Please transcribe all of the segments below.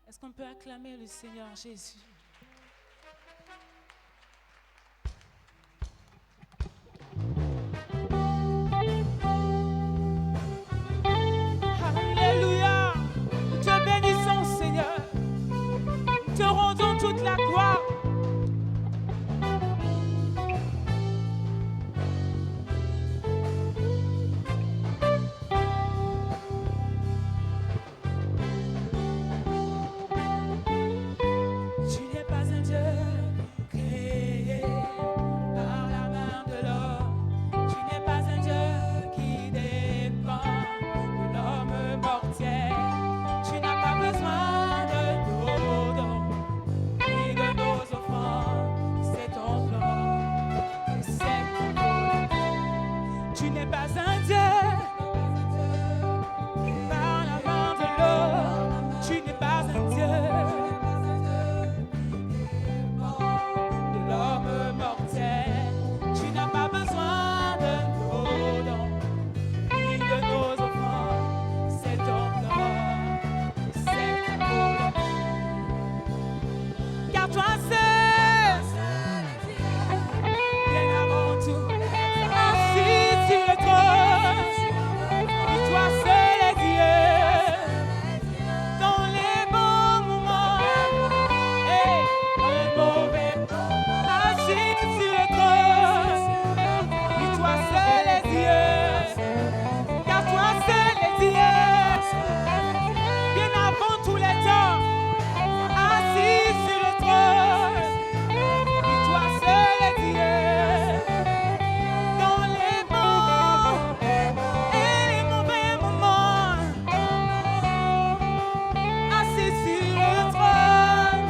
Est-ce qu'on peut acclamer le Seigneur Jésus? Alléluia! Nous te bénissons, Seigneur. Nous te rendons toute la gloire. Tu n'es pas un Dieu créé par la main de l'homme. Tu n'es pas un Dieu qui dépend de l'homme mortel. Tu n'as pas besoin de nos dons ni de nos offrandes. C'est ton plan et c'est ton volonté. Tu n'es pas un Dieu par la main de l'homme. Tu n'es pas un Dieu l'homme mortel. Tu n'as pas besoin de nos dons ni de nos offrandes. C'est ton plan, c'est ta volonté. Car toi seul, bien avant tout, assis sur le trône, et toi seul est Dieu. Dans les bons moments et dans les mauvais moments, assis sur le trône, et toi seul est Dieu, car toi seul est Dieu, bien avant tous les temps, assis sur le trône, et toi seul est Dieu, dans les bons et les mauvais moments, assis sur le trône,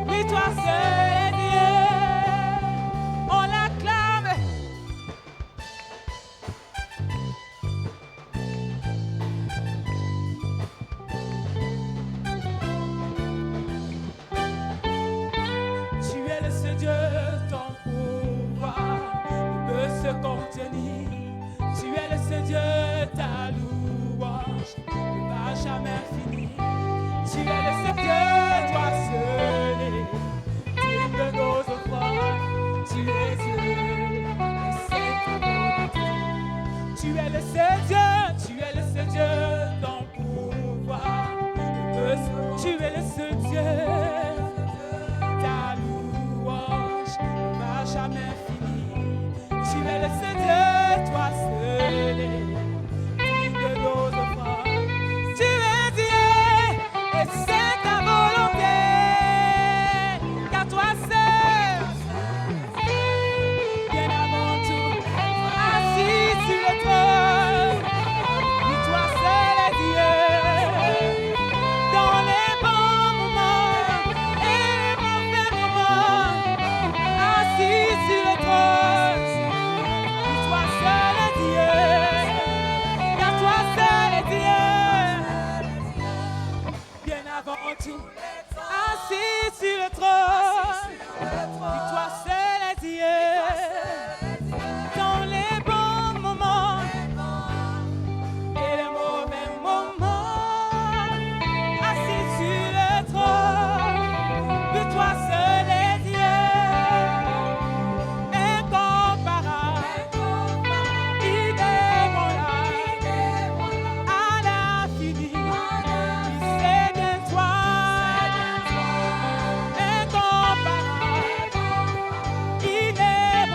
oui toi seul est Dieu, on l'acclame. Tu es le seul Dieu, ton pouvoir ne peut se contenir. Tu es le seul Dieu, ta louange ne va jamais finir. Tu es le seul Dieu, toi seul est digne de nos offrandes. Tu es Dieu, et c'est ta volonté. Tu es le seul Dieu, tu es le seul Dieu, ton pouvoir ne peut se. Tu es le seul Dieu, ta louange ne va jamais finir. Tu es le seul Dieu, toi seul est digne de nos offrandes. Tu es Dieu, et c'est ta volonté, car toi seul, bien avant tout, assis sur le trône, oui, toi seul est Dieu, dans les bons moments et les mauvais moments, assis sur le trône, oui, toi seul est Dieu, car toi seul est Dieu, bien avant tout, assis sur le trône, oui, toi seul est Dieu, dans les bons moments et les mauvais moments, assis sur le trône, oui, toi seul est Dieu, incomparable, inébranlable, à l'infini, oui, c'est bien toi, incomparable, inébranlable,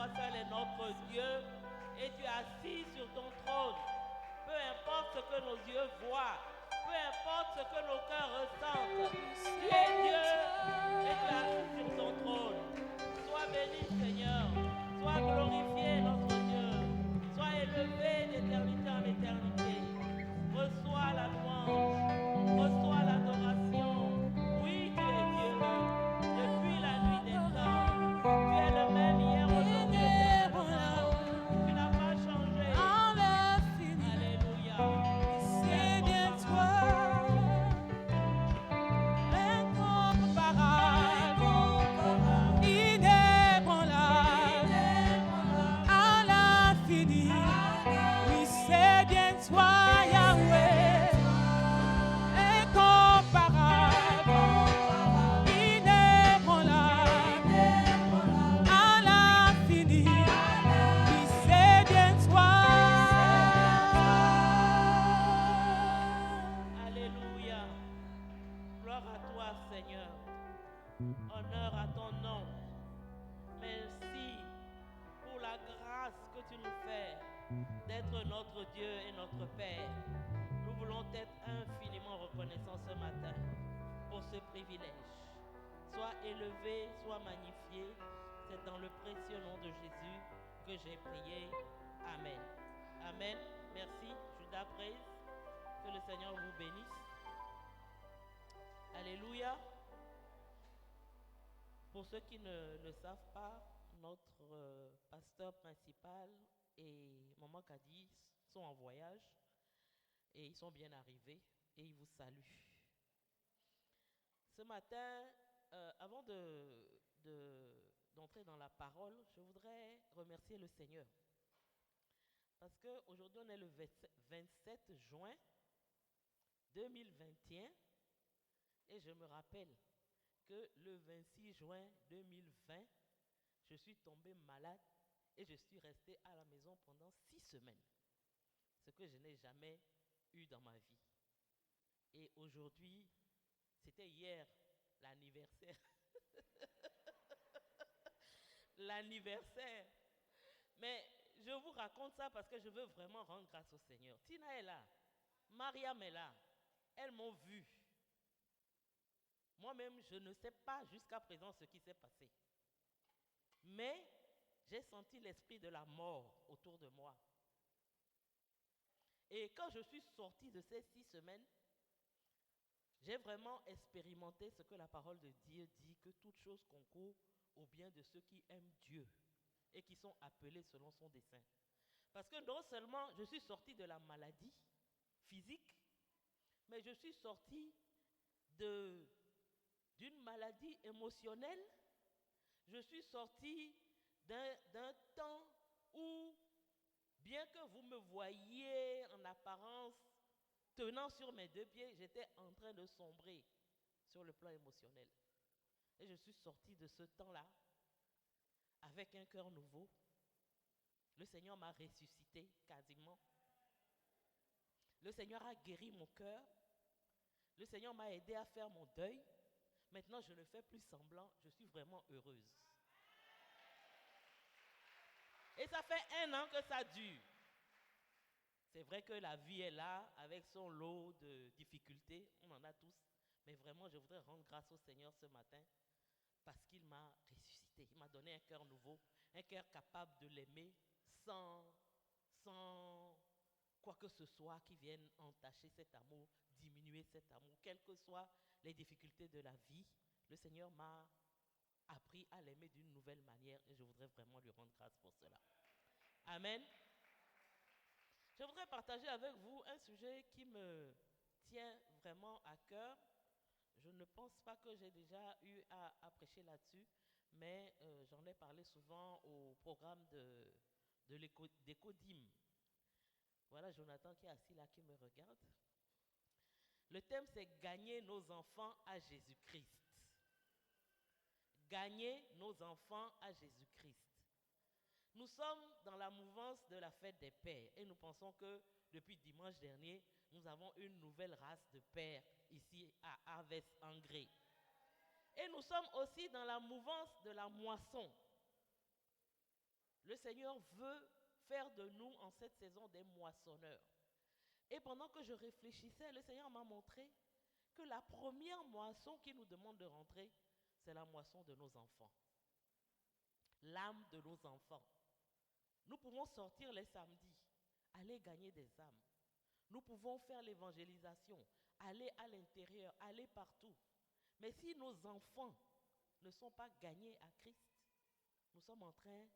toi seul est notre Dieu et tu es assis sur ton trône. Peu importe ce que nos yeux voient, peu importe ce que nos cœurs ressentent, tu es Dieu et tu es assis sur ton trône. Sois béni, Seigneur. Sois glorifié, notre Dieu. Sois élevé d'éternité en éternité. Reçois la louange. Reçois l'adoration. Oui, tu es Dieu. Depuis la nuit des temps, tu es le même hier, aujourd'hui, éternellement. Tu n'as pas changé. Alléluia. C'est bien toi, incomparable, inébranlable, à l'infini. Oui, c'est bien toi, Yahweh, incomparable, inébranlable, à l'infini. Oui, c'est bien toi. Alléluia. Gloire à toi, Seigneur. Honneur à ton nom. Merci pour la grâce que tu nous fais d'être notre Dieu et notre Père. Nous voulons être infiniment reconnaissants ce matin pour ce privilège. Sois élevé, sois magnifié. C'est dans le précieux nom de Jésus que j'ai prié. Amen. Amen. Merci. Judas praise. Que le Seigneur vous bénisse. Alléluia. Pour ceux qui ne savent pas, notre pasteur principal et Maman Kadi sont en voyage et ils sont bien arrivés et ils vous saluent. Ce matin, avant d'entrer dans la parole, je voudrais remercier le Seigneur. Parce qu'aujourd'hui, on est le 27 juin 2021 et je me rappelle que le 26 juin 2020, je suis tombé malade et je suis resté à la maison pendant 6 semaines. Ce que je n'ai jamais eu dans ma vie. Et aujourd'hui, c'était hier, l'anniversaire. L'anniversaire. Mais je vous raconte ça parce que je veux vraiment rendre grâce au Seigneur. Tina est là. Mariam est là. Elles m'ont vu. Moi-même, je ne sais pas jusqu'à présent ce qui s'est passé. Mais j'ai senti l'esprit de la mort autour de moi. Et quand je suis sorti de ces 6 semaines, j'ai vraiment expérimenté ce que la parole de Dieu dit, que toute chose concourt au bien de ceux qui aiment Dieu et qui sont appelés selon son dessein. Parce que non seulement je suis sorti de la maladie physique, mais je suis sorti d'une maladie émotionnelle. Je suis sorti d'un temps où, bien que vous me voyiez en apparence tenant sur mes 2 pieds, j'étais en train de sombrer sur le plan émotionnel. Et je suis sorti de ce temps-là avec un cœur nouveau. Le Seigneur m'a ressuscité quasiment. Le Seigneur a guéri mon cœur. Le Seigneur m'a aidé à faire mon deuil. Maintenant, je ne fais plus semblant. Je suis vraiment heureuse. Et ça fait 1 an que ça dure. C'est vrai que la vie est là, avec son lot de difficultés. On en a tous. Mais vraiment, je voudrais rendre grâce au Seigneur ce matin parce qu'il m'a ressuscité. Il m'a donné un cœur nouveau, un cœur capable de l'aimer sans quoi que ce soit qui vienne entacher cet amour, diminuer cet amour. Quelles que soient les difficultés de la vie, le Seigneur m'a appris à l'aimer d'une nouvelle manière et je voudrais vraiment lui rendre grâce pour cela. Amen. Je voudrais partager avec vous un sujet qui me tient vraiment à cœur. Je ne pense pas que j'ai déjà eu à prêcher là-dessus, mais j'en ai parlé souvent au programme d'Écodim. Voilà Jonathan qui est assis là, qui me regarde. Le thème, c'est gagner nos enfants à Jésus-Christ. Gagner nos enfants à Jésus-Christ. Nous sommes dans la mouvance de la fête des pères et nous pensons que depuis dimanche dernier, nous avons une nouvelle race de pères ici à Harvest-Engré. Et nous sommes aussi dans la mouvance de la moisson. le Seigneur veut faire de nous en cette saison des moissonneurs. Et pendant que je réfléchissais, le Seigneur m'a montré que la première moisson qu'il nous demande de rentrer, c'est la moisson de nos enfants. L'âme de nos enfants. Nous pouvons sortir les samedis, aller gagner des âmes. Nous pouvons faire l'évangélisation, aller à l'intérieur, aller partout. Mais si nos enfants ne sont pas gagnés à Christ, nous sommes en train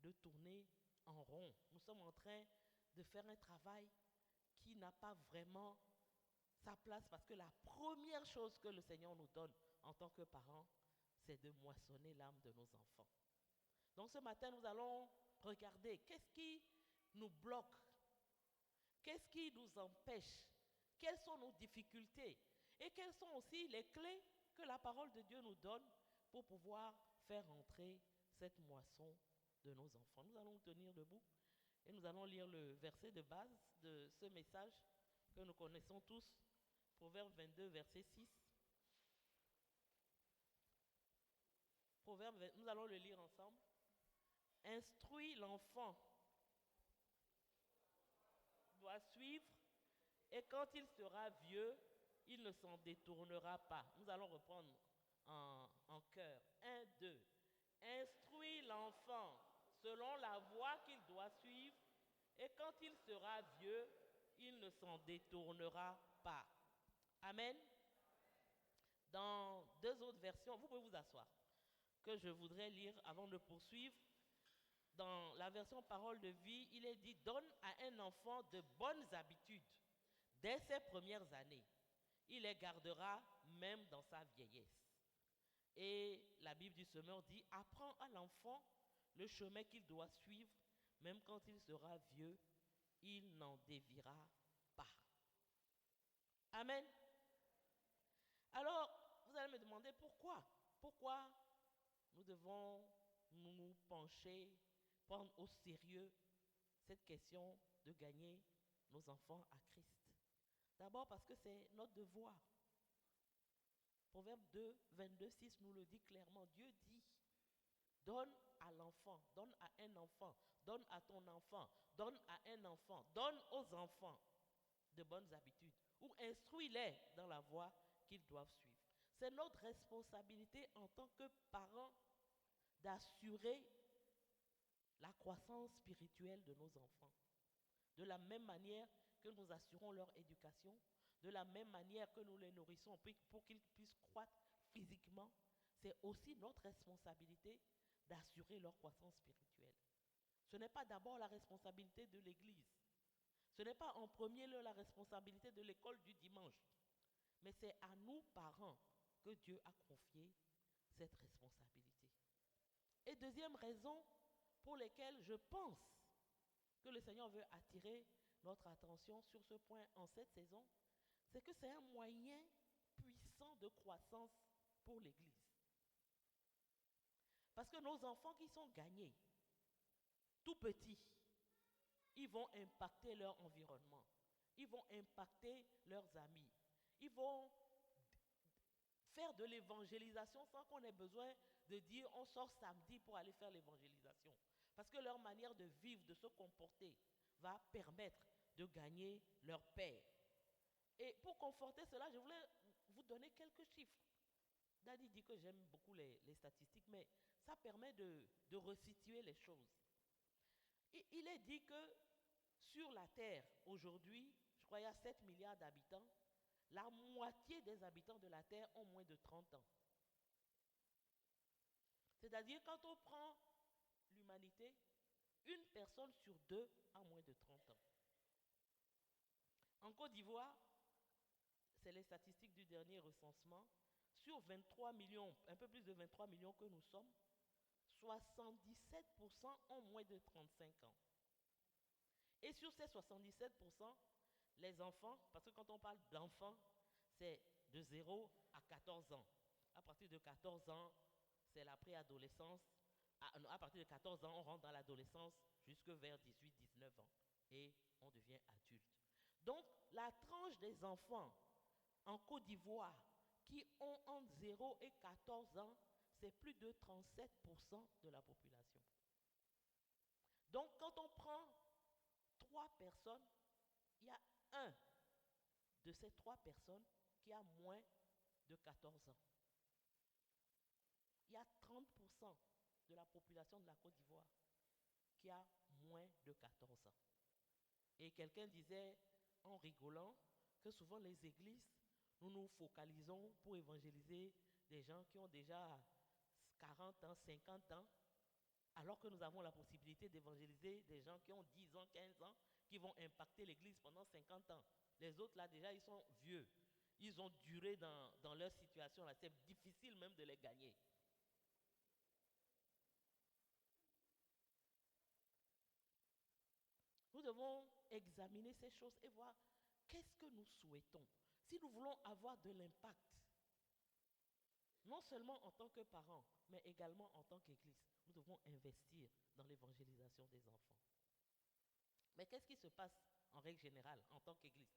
de tourner en rond. Nous sommes en train de faire un travail qui n'a pas vraiment sa place, parce que la première chose que le Seigneur nous donne en tant que parents, c'est de moissonner l'âme de nos enfants. Donc ce matin, nous allons regarder qu'est-ce qui nous bloque, qu'est-ce qui nous empêche, quelles sont nos difficultés et quelles sont aussi les clés que la parole de Dieu nous donne pour pouvoir faire entrer cette moisson de nos enfants. Nous allons nous tenir debout et nous allons lire le verset de base de ce message que nous connaissons tous, Proverbe 22, verset 6. Nous allons le lire ensemble. Instruis l'enfant, doit suivre, et quand il sera vieux, il ne s'en détournera pas. Nous allons reprendre en chœur. 1, 2. Instruis l'enfant selon la voie qu'il doit suivre, et quand il sera vieux, il ne s'en détournera pas. Amen. Dans deux autres versions, vous pouvez vous asseoir, que je voudrais lire avant de poursuivre. Dans la version Parole de vie, il est dit: donne à un enfant de bonnes habitudes dès ses premières années. Il les gardera même dans sa vieillesse. Et la Bible du Semeur dit: apprends à l'enfant le chemin qu'il doit suivre, même quand il sera vieux, il n'en déviera pas. Amen. Alors, vous allez me demander pourquoi. Pourquoi nous devons nous pencher, prendre au sérieux cette question de gagner nos enfants à Christ. D'abord parce que c'est notre devoir. Proverbe 2, 22, 6 nous le dit clairement. Dieu dit: donne à l'enfant, donne à un enfant, donne à ton enfant, donne à un enfant, donne aux enfants de bonnes habitudes, ou instruis-les dans la voie qu'ils doivent suivre. C'est notre responsabilité en tant que parents d'assurer la croissance spirituelle de nos enfants. De la même manière que nous assurons leur éducation, de la même manière que nous les nourrissons pour qu'ils puissent croître physiquement, c'est aussi notre responsabilité d'assurer leur croissance spirituelle. Ce n'est pas d'abord la responsabilité de l'Église. Ce n'est pas en premier lieu la responsabilité de l'école du dimanche. Mais c'est à nous, parents, que Dieu a confié cette responsabilité. Et deuxième raison pour laquelle je pense que le Seigneur veut attirer notre attention sur ce point en cette saison, c'est que c'est un moyen puissant de croissance pour l'Église. Parce que nos enfants qui sont gagnés, tout petits, ils vont impacter leur environnement, ils vont impacter leurs amis, ils vont faire de l'évangélisation sans qu'on ait besoin de dire on sort samedi pour aller faire l'évangélisation. Parce que leur manière de vivre, de se comporter, va permettre de gagner leur paix. Et pour conforter cela, je voulais vous donner quelques chiffres. Daddy dit que j'aime beaucoup les statistiques, mais ça permet de resituer les choses. Et il est dit que sur la Terre, aujourd'hui, je crois qu'il y a 7 milliards d'habitants, la moitié des habitants de la Terre ont moins de 30 ans. C'est-à-dire, quand on prend l'humanité, une personne sur deux a moins de 30 ans. En Côte d'Ivoire, c'est les statistiques du dernier recensement, sur 23 millions, un peu plus de 23 millions que nous sommes, 77% ont moins de 35 ans. Et sur ces 77%, les enfants, parce que quand on parle d'enfants, c'est de 0 à 14 ans. À partir de 14 ans, c'est la préadolescence. À partir de 14 ans, on rentre dans l'adolescence jusque vers 18-19 ans. Et on devient adulte. Donc, la tranche des enfants en Côte d'Ivoire qui ont entre 0 et 14 ans, c'est plus de 37% de la population. Donc, quand on prend 3 personnes, il y a un de ces 3 personnes qui a moins de 14 ans. Il y a 30% de la population de la Côte d'Ivoire qui a moins de 14 ans. Et quelqu'un disait en rigolant que souvent les églises, nous nous focalisons pour évangéliser des gens qui ont déjà 40 ans, 50 ans, alors que nous avons la possibilité d'évangéliser des gens qui ont 10 ans, 15 ans, qui vont impacter l'église pendant 50 ans. Les autres, là, déjà, ils sont vieux. Ils ont duré dans leur situation, là. C'est difficile même de les gagner. Nous devons examiner ces choses et voir qu'est-ce que nous souhaitons. Si nous voulons avoir de l'impact, non seulement en tant que parents, mais également en tant qu'Église, nous devons investir dans l'évangélisation des enfants. Mais qu'est-ce qui se passe en règle générale en tant qu'Église?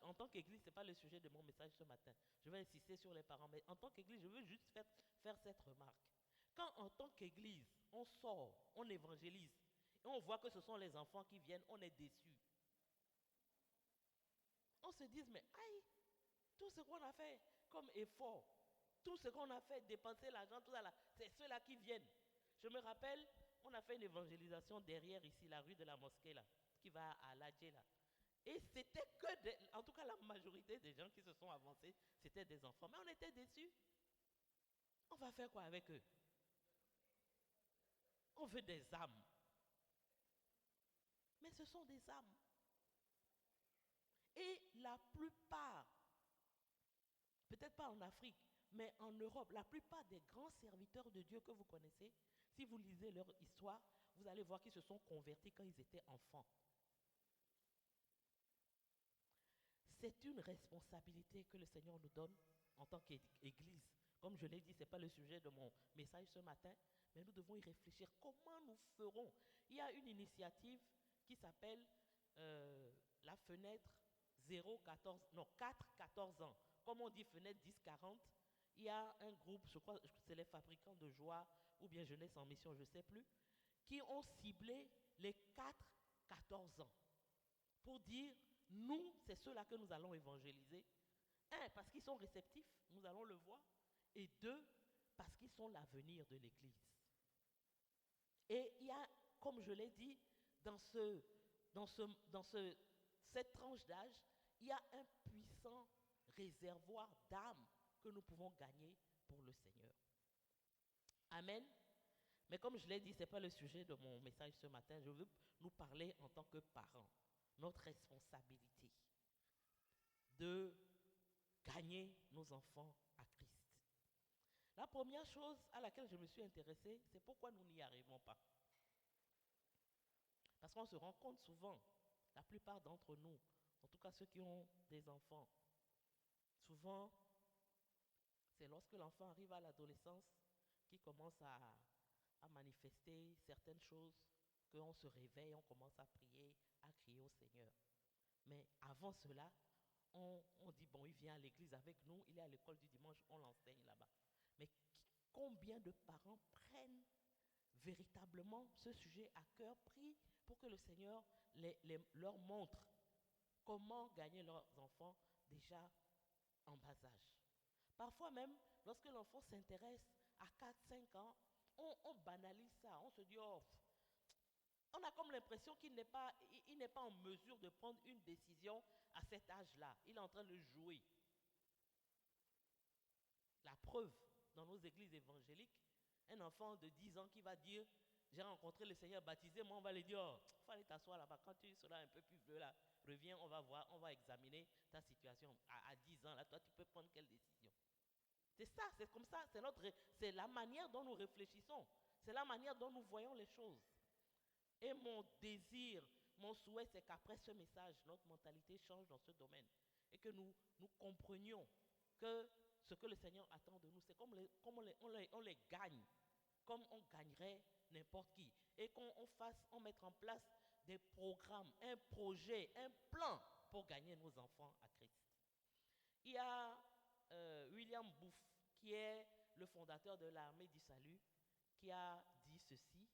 En tant qu'Église, ce n'est pas le sujet de mon message ce matin. Je vais insister sur les parents, mais en tant qu'Église, je veux juste faire cette remarque. Quand en tant qu'Église, on sort, on évangélise, et on voit que ce sont les enfants qui viennent, on est déçus. On se dit, mais aïe, tout ce qu'on a fait comme effort, tout ce qu'on a fait, dépenser l'argent, tout ça là, c'est ceux-là qui viennent. Je me rappelle, on a fait une évangélisation derrière ici, la rue de la mosquée là, qui va à Ladjé là. Et c'était en tout cas la majorité des gens qui se sont avancés, c'était des enfants. Mais on était déçus. On va faire quoi avec eux? On veut des âmes. Mais ce sont des âmes. Et la plupart, peut-être pas en Afrique, mais en Europe, la plupart des grands serviteurs de Dieu que vous connaissez, si vous lisez leur histoire, vous allez voir qu'ils se sont convertis quand ils étaient enfants. C'est une responsabilité que le Seigneur nous donne en tant qu'Église. Comme je l'ai dit, ce n'est pas le sujet de mon message ce matin, mais nous devons y réfléchir. Comment nous ferons? Il y a une initiative qui s'appelle la fenêtre 4-14 ans. Comme on dit fenêtre 10-40, il y a un groupe, je crois que c'est les fabricants de joie ou bien Jeunesse en mission, je ne sais plus, qui ont ciblé les 4-14 ans pour dire, nous, c'est ceux-là que nous allons évangéliser. Un, parce qu'ils sont réceptifs, nous allons le voir. Et deux, parce qu'ils sont l'avenir de l'Église. Et il y a, comme je l'ai dit, cette tranche d'âge, il y a un puissant réservoir d'âmes que nous pouvons gagner pour le Seigneur. Amen. Mais comme je l'ai dit, ce n'est pas le sujet de mon message ce matin. Je veux nous parler en tant que parents. Notre responsabilité de gagner nos enfants à Christ. La première chose à laquelle je me suis intéressée, c'est pourquoi nous n'y arrivons pas. Parce qu'on se rend compte souvent, la plupart d'entre nous, en tout cas ceux qui ont des enfants, souvent, c'est lorsque l'enfant arrive à l'adolescence qu'il commence à manifester certaines choses, qu'on se réveille, on commence à prier, à crier au Seigneur. Mais avant cela, on dit, bon, il vient à l'église avec nous, il est à l'école du dimanche, on l'enseigne là-bas. Mais combien de parents prennent véritablement ce sujet à cœur, prient pour que le Seigneur leur montre comment gagner leurs enfants déjà en bas âge. Parfois même, lorsque l'enfant s'intéresse à 4-5 ans, on banalise ça, on se dit, oh, on a comme l'impression qu'il n'est pas en mesure de prendre une décision à cet âge-là. Il est en train de jouer. La preuve, dans nos églises évangéliques, un enfant de 10 ans qui va dire, j'ai rencontré le Seigneur baptisé, moi on va lui dire, oh, il faut aller t'asseoir là-bas, quand tu seras un peu plus vieux là, reviens, on va voir, on va examiner ta situation. À 10 ans là, toi tu peux prendre quelle décision? C'est ça, c'est comme ça, c'est la manière dont nous réfléchissons, c'est la manière dont nous voyons les choses. Et mon désir, mon souhait, c'est qu'après ce message, notre mentalité change dans ce domaine et que nous comprenions que ce que le Seigneur attend de nous, c'est comme on les gagne, comme on gagnerait n'importe qui. Et on mette en place des programmes, un projet, un plan pour gagner nos enfants à Christ. Il y a William Booth, qui est le fondateur de l'Armée du Salut, qui a dit ceci.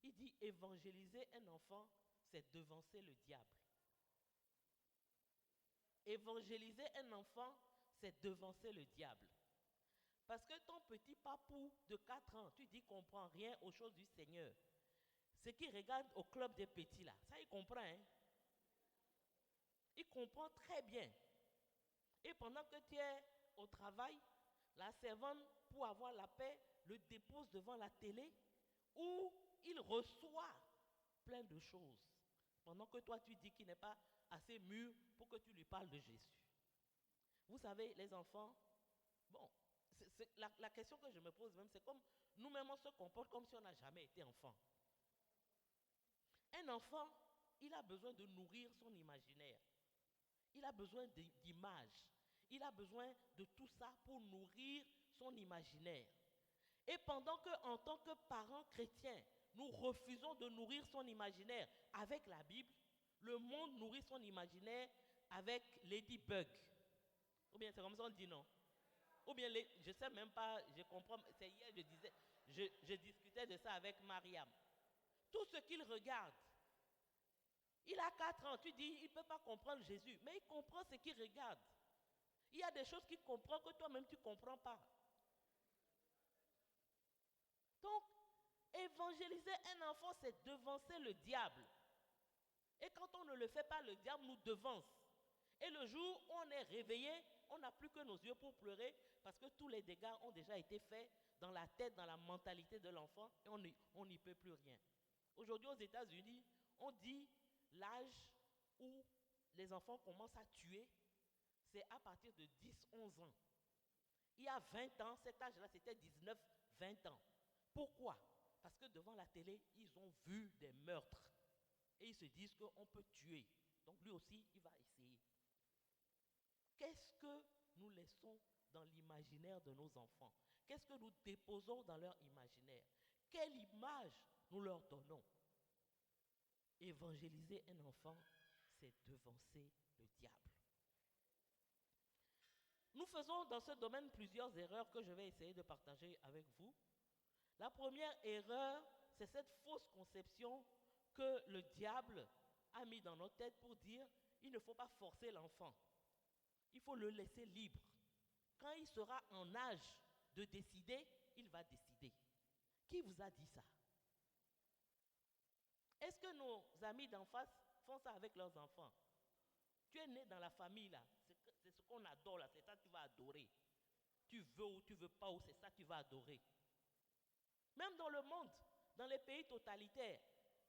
Il dit évangéliser un enfant, c'est devancer le diable. Évangéliser un enfant, c'est devancer le diable. Parce que ton petit papou de 4 ans, tu dis qu'il ne comprend rien aux choses du Seigneur. Ce qui regarde au club des petits là, ça il comprend. Hein? Il comprend très bien. Et pendant que tu es au travail, la servante, pour avoir la paix, le dépose devant la télé où il reçoit plein de choses. Pendant que toi, tu dis qu'il n'est pas assez mûr pour que tu lui parles de Jésus. Vous savez, les enfants, bon, la question que je me pose même, c'est comme nous-mêmes, on se comporte comme si on n'a jamais été enfant. Un enfant, il a besoin de nourrir son imaginaire. Il a besoin d'images. Il a besoin de tout ça pour nourrir son imaginaire. Et pendant que, en tant que parents chrétiens, nous refusons de nourrir son imaginaire avec la Bible, le monde nourrit son imaginaire avec Ladybug. Ou bien c'est comme ça on dit non. Ou bien, je ne sais même pas, je comprends, c'est hier je discutais de ça avec Mariam. Tout ce qu'il regarde, il a 4 ans, tu dis, il ne peut pas comprendre Jésus, mais il comprend ce qu'il regarde. Il y a des choses qu'il comprend que toi-même tu ne comprends pas. Donc, évangéliser un enfant, c'est devancer le diable. Et quand on ne le fait pas, le diable nous devance. Et le jour où on est réveillé, on n'a plus que nos yeux pour pleurer parce que tous les dégâts ont déjà été faits dans la tête, dans la mentalité de l'enfant et on n'y peut plus rien. Aujourd'hui aux États-Unis, on dit l'âge où les enfants commencent à tuer, c'est à partir de 10-11 ans. Il y a 20 ans, cet âge-là, c'était 19-20 ans. Pourquoi? Parce que devant la télé, ils ont vu des meurtres. Et ils se disent qu'on peut tuer. Donc lui aussi, il va essayer. Qu'est-ce que nous laissons dans l'imaginaire de nos enfants? Qu'est-ce que nous déposons dans leur imaginaire? Quelle image nous leur donnons? Évangéliser un enfant, c'est devancer le diable. Nous faisons dans ce domaine plusieurs erreurs que je vais essayer de partager avec vous. La première erreur, c'est cette fausse conception que le diable a mis dans nos têtes pour dire il ne faut pas forcer l'enfant. Il faut le laisser libre. Quand il sera en âge de décider, il va décider. Qui vous a dit ça? Est-ce que nos amis d'en face font ça avec leurs enfants? Tu es né dans la famille là, c'est ce qu'on adore là, c'est ça que tu vas adorer. Tu veux ou tu veux pas, ou c'est ça que tu vas adorer. Même dans le monde, dans les pays totalitaires,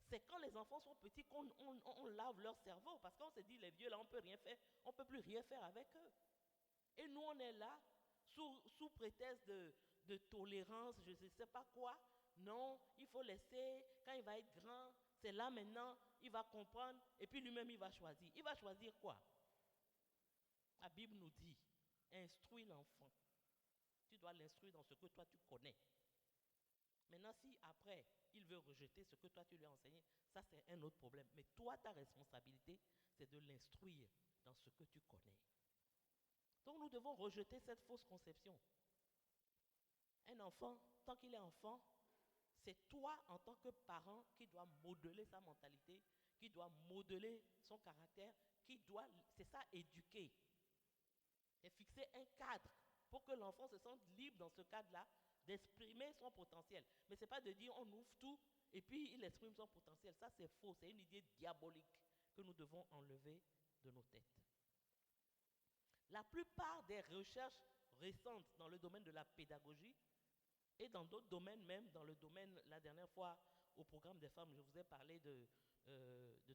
c'est quand les enfants sont petits qu'on lave leur cerveau parce qu'on se dit les vieux là on peut rien faire, on peut plus rien faire avec eux. Et nous on est là sous prétexte de tolérance, je ne sais pas quoi. Non, il faut laisser, quand il va être grand, c'est là maintenant, il va comprendre et puis lui-même il va choisir. Il va choisir quoi? La Bible nous dit, instruis l'enfant. Tu dois l'instruire dans ce que toi tu connais. Maintenant, si après, il veut rejeter ce que toi tu lui as enseigné, ça c'est un autre problème. Mais toi, ta responsabilité, c'est de l'instruire dans ce que tu connais. Donc nous devons rejeter cette fausse conception. Un enfant, tant qu'il est enfant, c'est toi en tant que parent qui dois modeler sa mentalité, qui doit modeler son caractère, qui doit, c'est ça, éduquer. Et fixer un cadre pour que l'enfant se sente libre dans ce cadre-là, d'exprimer son potentiel. Mais ce n'est pas de dire on ouvre tout et puis il exprime son potentiel. Ça c'est faux, c'est une idée diabolique que nous devons enlever de nos têtes. La plupart des recherches récentes dans le domaine de la pédagogie et dans d'autres domaines même, dans le domaine, la dernière fois au programme des femmes, je vous ai parlé de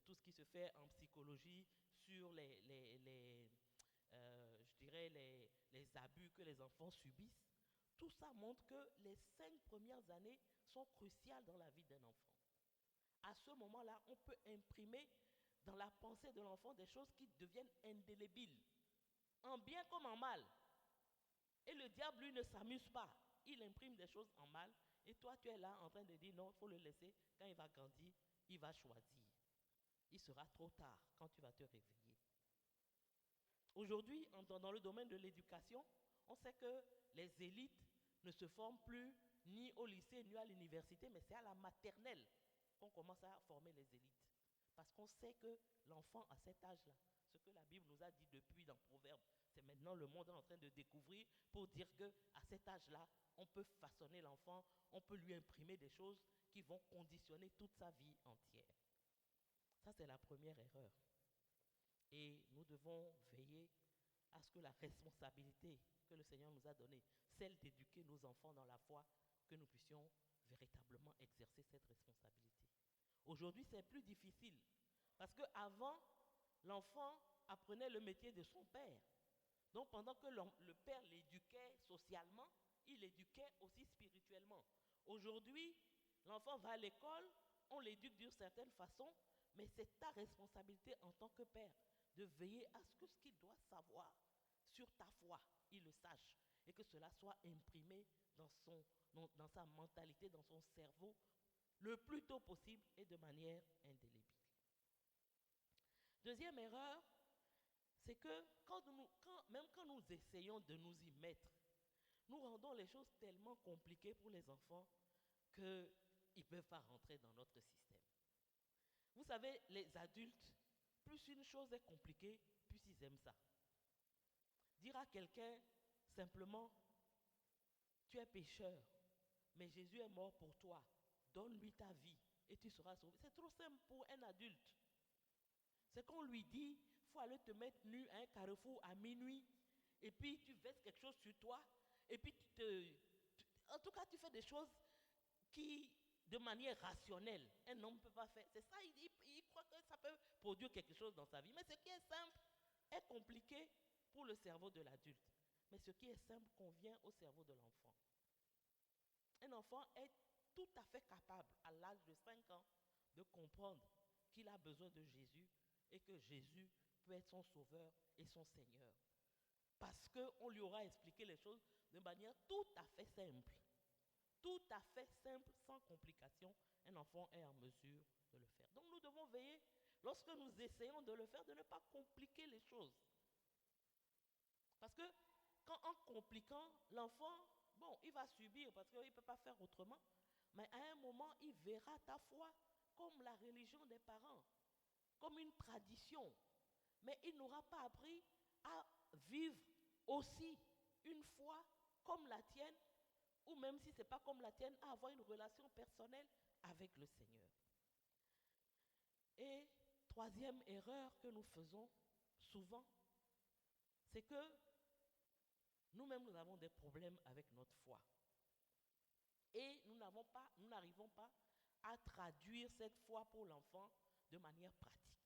tout ce qui se fait en psychologie sur les abus que les enfants subissent. Tout ça montre que les 5 premières années sont cruciales dans la vie d'un enfant. À ce moment-là, on peut imprimer dans la pensée de l'enfant des choses qui deviennent indélébiles, en bien comme en mal. Et le diable, lui, ne s'amuse pas. Il imprime des choses en mal. Et toi, tu es là en train de dire non, il faut le laisser. Quand il va grandir, il va choisir. Il sera trop tard quand tu vas te réveiller. Aujourd'hui, dans le domaine de l'éducation, on sait que les élites ne se forment plus ni au lycée ni à l'université, mais c'est à la maternelle qu'on commence à former les élites. Parce qu'on sait que l'enfant à cet âge-là, ce que la Bible nous a dit depuis dans Proverbes, c'est maintenant le monde est en train de découvrir pour dire qu'à cet âge-là, on peut façonner l'enfant, on peut lui imprimer des choses qui vont conditionner toute sa vie entière. Ça, c'est la première erreur. Et nous devons veiller à ce que la responsabilité que le Seigneur nous a donnée, celle d'éduquer nos enfants dans la foi, que nous puissions véritablement exercer cette responsabilité. Aujourd'hui, c'est plus difficile parce qu'avant, l'enfant apprenait le métier de son père. Donc, pendant que le père l'éduquait socialement, il l'éduquait aussi spirituellement. Aujourd'hui, l'enfant va à l'école, on l'éduque d'une certaine façon, mais c'est ta responsabilité en tant que père de veiller à ce qu'il doit savoir sur ta foi, il le sache, et que cela soit imprimé dans sa mentalité, dans son cerveau, le plus tôt possible et de manière indélébile. Deuxième erreur, c'est que même quand nous essayons de nous y mettre, nous rendons les choses tellement compliquées pour les enfants qu'ils ne peuvent pas rentrer dans notre système. Vous savez, les adultes, plus une chose est compliquée, plus ils aiment ça. Dire à quelqu'un simplement, tu es pécheur, mais Jésus est mort pour toi, donne-lui ta vie et tu seras sauvé. C'est trop simple pour un adulte. C'est qu'on lui dit, il faut aller te mettre nu à un carrefour à minuit, et puis tu verses quelque chose sur toi, et puis en tout cas tu fais des choses qui, de manière rationnelle, un homme ne peut pas faire. C'est ça, il croit que ça peut produire quelque chose dans sa vie. Mais ce qui est simple est compliqué pour le cerveau de l'adulte. Mais ce qui est simple convient au cerveau de l'enfant. Un enfant est tout à fait capable, à l'âge de 5 ans, de comprendre qu'il a besoin de Jésus et que Jésus peut être son sauveur et son Seigneur. Parce qu'on lui aura expliqué les choses de manière tout à fait simple. Tout à fait simple, sans complication, un enfant est en mesure de le faire. Donc nous devons veiller, lorsque nous essayons de le faire, de ne pas compliquer les choses. Parce que en compliquant, l'enfant, bon, il va subir parce qu'il ne peut pas faire autrement, mais à un moment, il verra ta foi comme la religion des parents, comme une tradition. Mais il n'aura pas appris à vivre aussi une foi comme la tienne, ou même si ce n'est pas comme la tienne, à avoir une relation personnelle avec le Seigneur. Et troisième erreur que nous faisons souvent, c'est que nous-mêmes, nous avons des problèmes avec notre foi. Et nous n'arrivons pas à traduire cette foi pour l'enfant de manière pratique.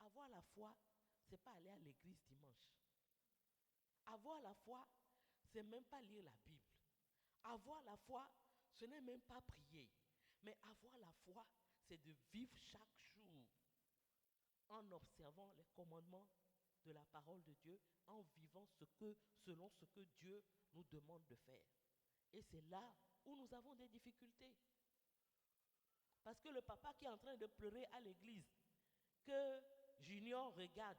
Avoir la foi, ce n'est pas aller à l'église dimanche. Avoir la foi, ce n'est même pas lire la Bible. Avoir la foi, ce n'est même pas prier. Mais avoir la foi, c'est de vivre chaque jour en observant les commandements de la parole de Dieu, en vivant selon ce que Dieu nous demande de faire. Et c'est là où nous avons des difficultés. Parce que le papa qui est en train de pleurer à l'église, que Junior regarde,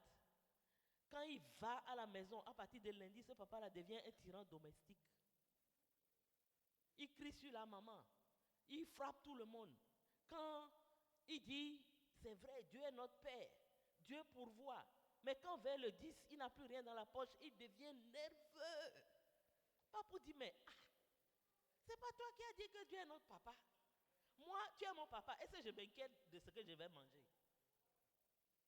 quand il va à la maison, à partir de lundi, ce papa-là devient un tyran domestique. Il crie sur la maman, il frappe tout le monde. Quand il dit, c'est vrai, Dieu est notre Père, Dieu pourvoit. Mais quand vers le 10, il n'a plus rien dans la poche, il devient nerveux. Pas pour dire, mais c'est pas toi qui as dit que Dieu est notre papa. Moi, tu es mon papa. Est-ce que je m'inquiète de ce que je vais manger?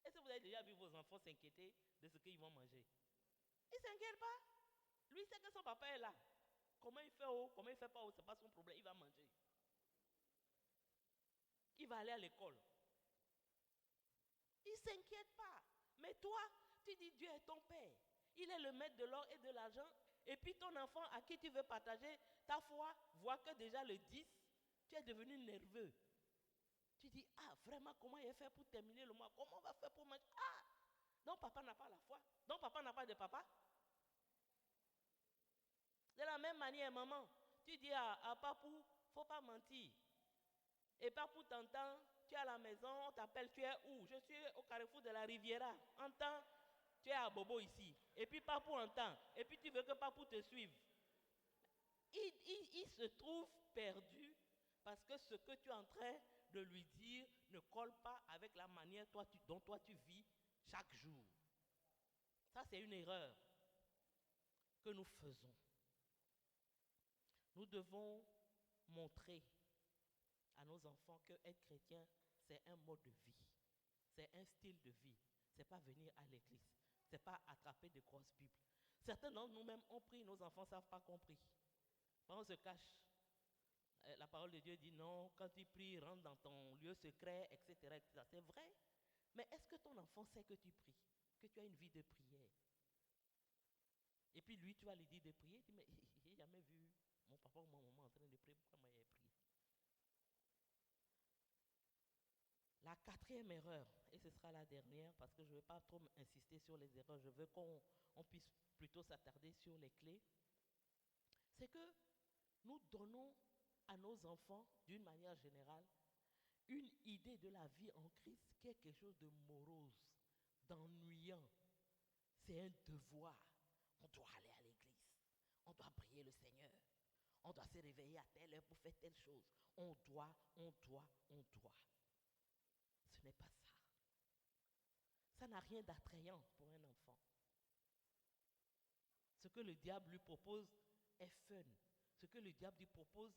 Est-ce que vous avez déjà vu vos enfants s'inquiéter de ce qu'ils vont manger? Ils ne s'inquiètent pas. Lui, sait que son papa est là. Comment il fait haut, comment il ne fait pas haut, ce n'est pas son problème, il va manger. Il va aller à l'école. Il ne s'inquiète pas. Mais toi, tu dis Dieu est ton père. Il est le maître de l'or et de l'argent. Et puis ton enfant à qui tu veux partager ta foi voit que déjà le 10, tu es devenu nerveux. Tu dis, vraiment, comment il a fait pour terminer le mois? Comment on va faire pour manger? Donc papa n'a pas la foi. Donc papa n'a pas de papa. De la même manière, maman, tu dis à papou, il ne faut pas mentir. Et papou t'entend, tu es à la maison, on t'appelle, tu es où? Je suis au carrefour de la Riviera. Entends, tu es à Bobo ici. Et puis papou entend. Et puis tu veux que papou te suive. Il se trouve perdu parce que ce que tu es en train de lui dire ne colle pas avec la manière dont toi tu vis chaque jour. Ça, c'est une erreur que nous faisons. Nous devons montrer à nos enfants que être chrétien, c'est un mode de vie. C'est un style de vie. Ce n'est pas venir à l'église. Ce n'est pas attraper de grosses Bibles. Certains d'entre nous-mêmes ont pris, nos enfants ne savent pas compris. On se cache. La parole de Dieu dit non, quand tu pries, rentre dans ton lieu secret, etc. etc. C'est vrai. Mais est-ce que ton enfant sait que tu pries? Que tu as une vie de prière? Et puis lui, tu vas lui dire de prier. Il dit, mais j'ai jamais vu mon papa ou ma maman en train de prier. Pourquoi moi j'ai prié? La quatrième erreur, et ce sera la dernière parce que je ne vais pas trop insister sur les erreurs, je veux qu'on puisse plutôt s'attarder sur les clés, c'est que nous donnons à nos enfants, d'une manière générale, une idée de la vie en Christ qui est quelque chose de morose, d'ennuyant. C'est un devoir. On doit aller à l'église, on doit prier le Seigneur, on doit se réveiller à telle heure pour faire telle chose. On doit. Ce n'est pas ça. Ça n'a rien d'attrayant pour un enfant. Ce que le diable lui propose est fun. Ce que le diable lui propose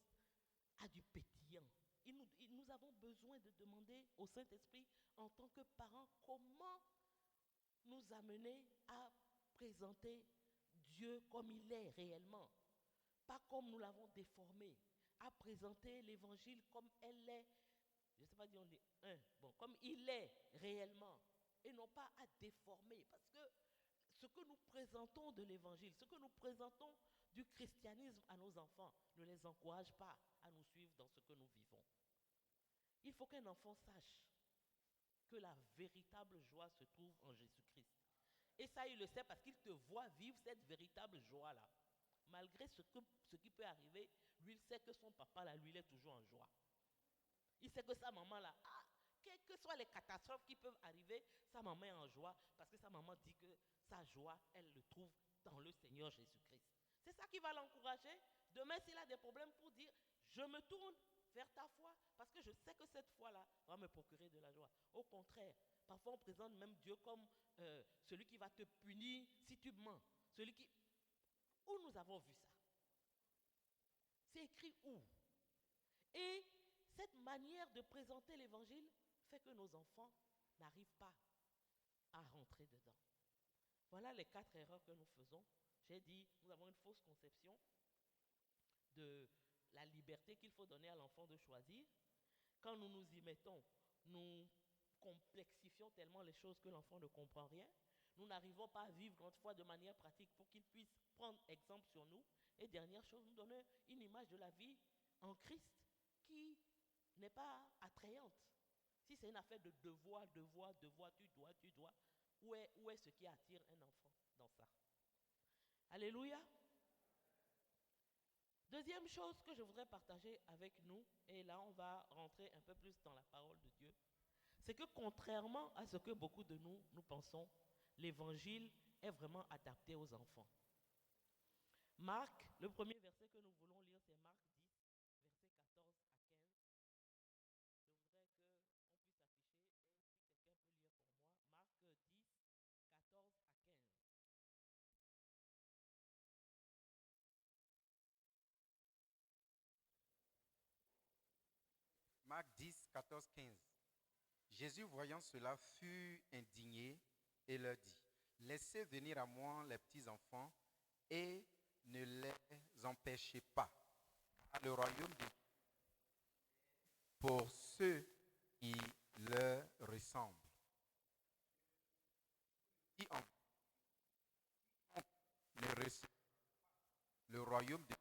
a du pétillant. Nous avons besoin de demander au Saint-Esprit, en tant que parents, comment nous amener à présenter Dieu comme il est réellement. Pas comme nous l'avons déformé. À présenter l'évangile comme elle est. Je ne sais pas dire on dit comme il est réellement. Et non pas à déformer. Parce que ce que nous présentons de l'évangile, ce que nous présentons du christianisme à nos enfants, ne les encourage pas à nous suivre dans ce que nous vivons. Il faut qu'un enfant sache que la véritable joie se trouve en Jésus-Christ. Et ça, il le sait parce qu'il te voit vivre cette véritable joie-là. Malgré ce qui peut arriver, lui, il sait que son papa, là, lui, il est toujours en joie. Il sait que sa maman, là, quelles que soient les catastrophes qui peuvent arriver, sa maman est en joie parce que sa maman dit que sa joie, elle le trouve dans le Seigneur Jésus-Christ. C'est ça qui va l'encourager. Demain, s'il a des problèmes, pour dire, je me tourne vers ta foi parce que je sais que cette foi-là va me procurer de la joie. Au contraire, parfois on présente même Dieu comme celui qui va te punir si tu mens. Où nous avons vu ça? C'est écrit où? Et cette manière de présenter l'évangile fait que nos enfants n'arrivent pas à rentrer dedans. Voilà les 4 erreurs que nous faisons. J'ai dit, nous avons une fausse conception de la liberté qu'il faut donner à l'enfant de choisir. Quand nous nous y mettons, nous complexifions tellement les choses que l'enfant ne comprend rien. Nous n'arrivons pas à vivre grande fois de manière pratique pour qu'il puisse prendre exemple sur nous. Et dernière chose, nous donnons une image de la vie en Christ qui n'est pas attrayante. Si c'est une affaire de devoir, tu dois, où est ce qui attire un enfant dans ça? Alléluia. Deuxième chose que je voudrais partager avec nous, et là on va rentrer un peu plus dans la parole de Dieu, c'est que contrairement à ce que beaucoup de nous pensons, l'évangile est vraiment adapté aux enfants. Marc, le premier verset que nous voulons lire, c'est Marc 10, versets 14 à 15. Je voudrais qu'on puisse afficher, et si quelqu'un peut lire pour moi, Marc 10, 14 à 15. Marc 10, 14, 15. Jésus, voyant cela, fut indigné et leur dit, laissez venir à moi les petits enfants et ne les empêchez pas, car le royaume de Dieu pour ceux qui leur ressemblent. Qui en ne reçoit le royaume de Dieu.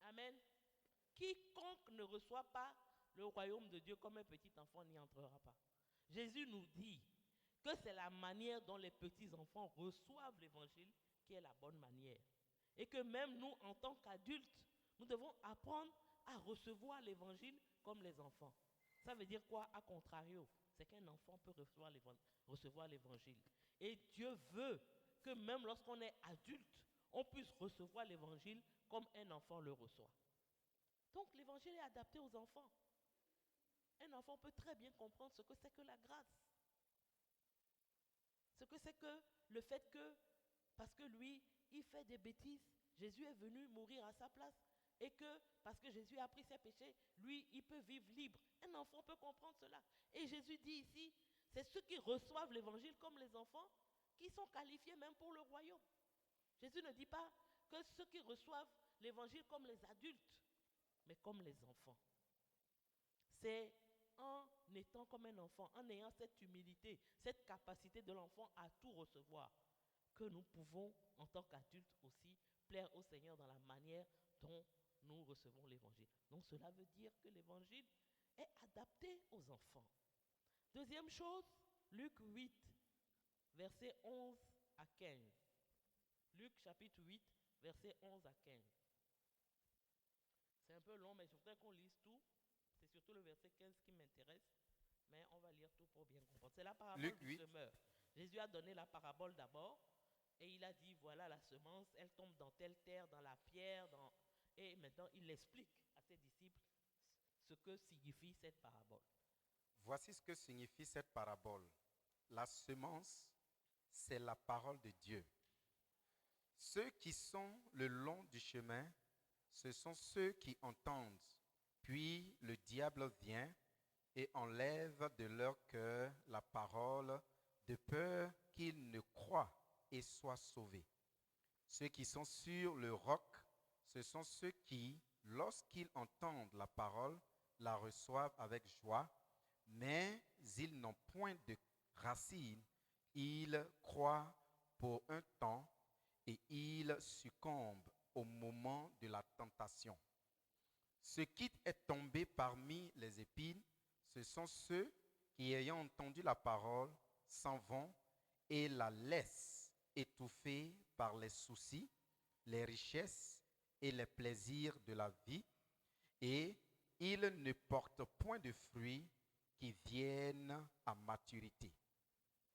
Amen. Quiconque ne reçoit pas le royaume de Dieu comme un petit enfant n'y entrera pas. Jésus nous dit que c'est la manière dont les petits enfants reçoivent l'évangile qui est la bonne manière. Et que même nous, en tant qu'adultes, nous devons apprendre à recevoir l'évangile comme les enfants. Ça veut dire quoi? A contrario, c'est qu'un enfant peut recevoir l'évangile. Et Dieu veut que même lorsqu'on est adulte, on puisse recevoir l'évangile comme un enfant le reçoit. Donc l'évangile est adapté aux enfants. Un enfant peut très bien comprendre ce que c'est que la grâce. Ce que c'est que le fait que, parce que lui, il fait des bêtises, Jésus est venu mourir à sa place. Et que, parce que Jésus a pris ses péchés, lui, il peut vivre libre. Un enfant peut comprendre cela. Et Jésus dit ici, c'est ceux qui reçoivent l'évangile comme les enfants qui sont qualifiés même pour le royaume. Jésus ne dit pas que ceux qui reçoivent l'évangile comme les adultes, mais comme les enfants. C'est en étant comme un enfant, en ayant cette humilité, cette capacité de l'enfant à tout recevoir, que nous pouvons, en tant qu'adultes aussi, plaire au Seigneur dans la manière dont nous recevons l'évangile. Donc cela veut dire que l'évangile est adapté aux enfants. Deuxième chose, Luc 8, versets 11 à 15. Luc chapitre 8, versets 11 à 15. C'est un peu long, mais je voudrais qu'on lise tout. C'est surtout le verset 15 qui m'intéresse, mais on va lire tout pour bien comprendre. C'est la parabole Luc du 8. semeur. Jésus a donné la parabole d'abord, et il a dit, voilà la semence, elle tombe dans telle terre, dans la pierre, et maintenant il explique à ses disciples ce que signifie cette parabole. Voici ce que signifie cette parabole. La semence, c'est la parole de Dieu. Ceux qui sont le long du chemin, ce sont ceux qui entendent. Puis le diable vient et enlève de leur cœur la parole de peur qu'ils ne croient et soient sauvés. Ceux qui sont sur le roc, ce sont ceux qui, lorsqu'ils entendent la parole, la reçoivent avec joie, mais ils n'ont point de racines. Ils croient pour un temps et ils succombent au moment de la tentation. Ce qui est tombé parmi les épines, ce sont ceux qui, ayant entendu la parole, s'en vont et la laissent étouffer par les soucis, les richesses et les plaisirs de la vie, et ils ne portent point de fruits qui viennent à maturité.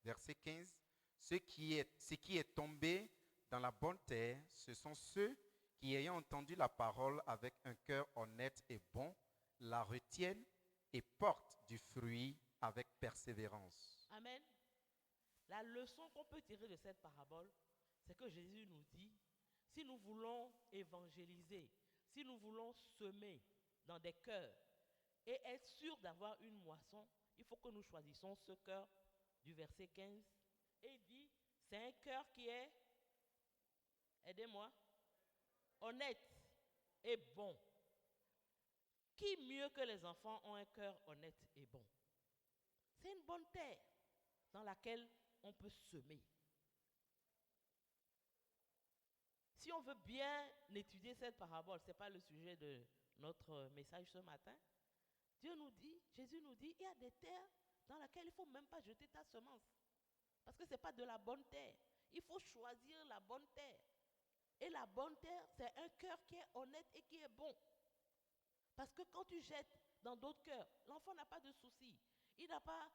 Verset 15. Ce qui est tombé dans la bonne terre, ce sont ceux qui, ayant entendu la parole avec un cœur honnête et bon, la retiennent et portent du fruit avec persévérance. Amen. La leçon qu'on peut tirer de cette parabole, c'est que Jésus nous dit, si nous voulons évangéliser, si nous voulons semer dans des cœurs et être sûr d'avoir une moisson, il faut que nous choisissions ce cœur du verset 15. Et il dit, c'est un cœur qui est, aidez-moi, honnête et bon. Qui mieux que les enfants ont un cœur honnête et bon? C'est une bonne terre dans laquelle on peut semer. Si on veut bien étudier cette parabole, ce n'est pas le sujet de notre message ce matin. Dieu nous dit, Jésus nous dit, il y a des terres dans lesquelles il ne faut même pas jeter ta semence. Parce que ce n'est pas de la bonne terre. Il faut choisir la bonne terre. Et la bonne terre, c'est un cœur qui est honnête et qui est bon. Parce que quand tu jettes dans d'autres cœurs, l'enfant n'a pas de soucis. Il n'a pas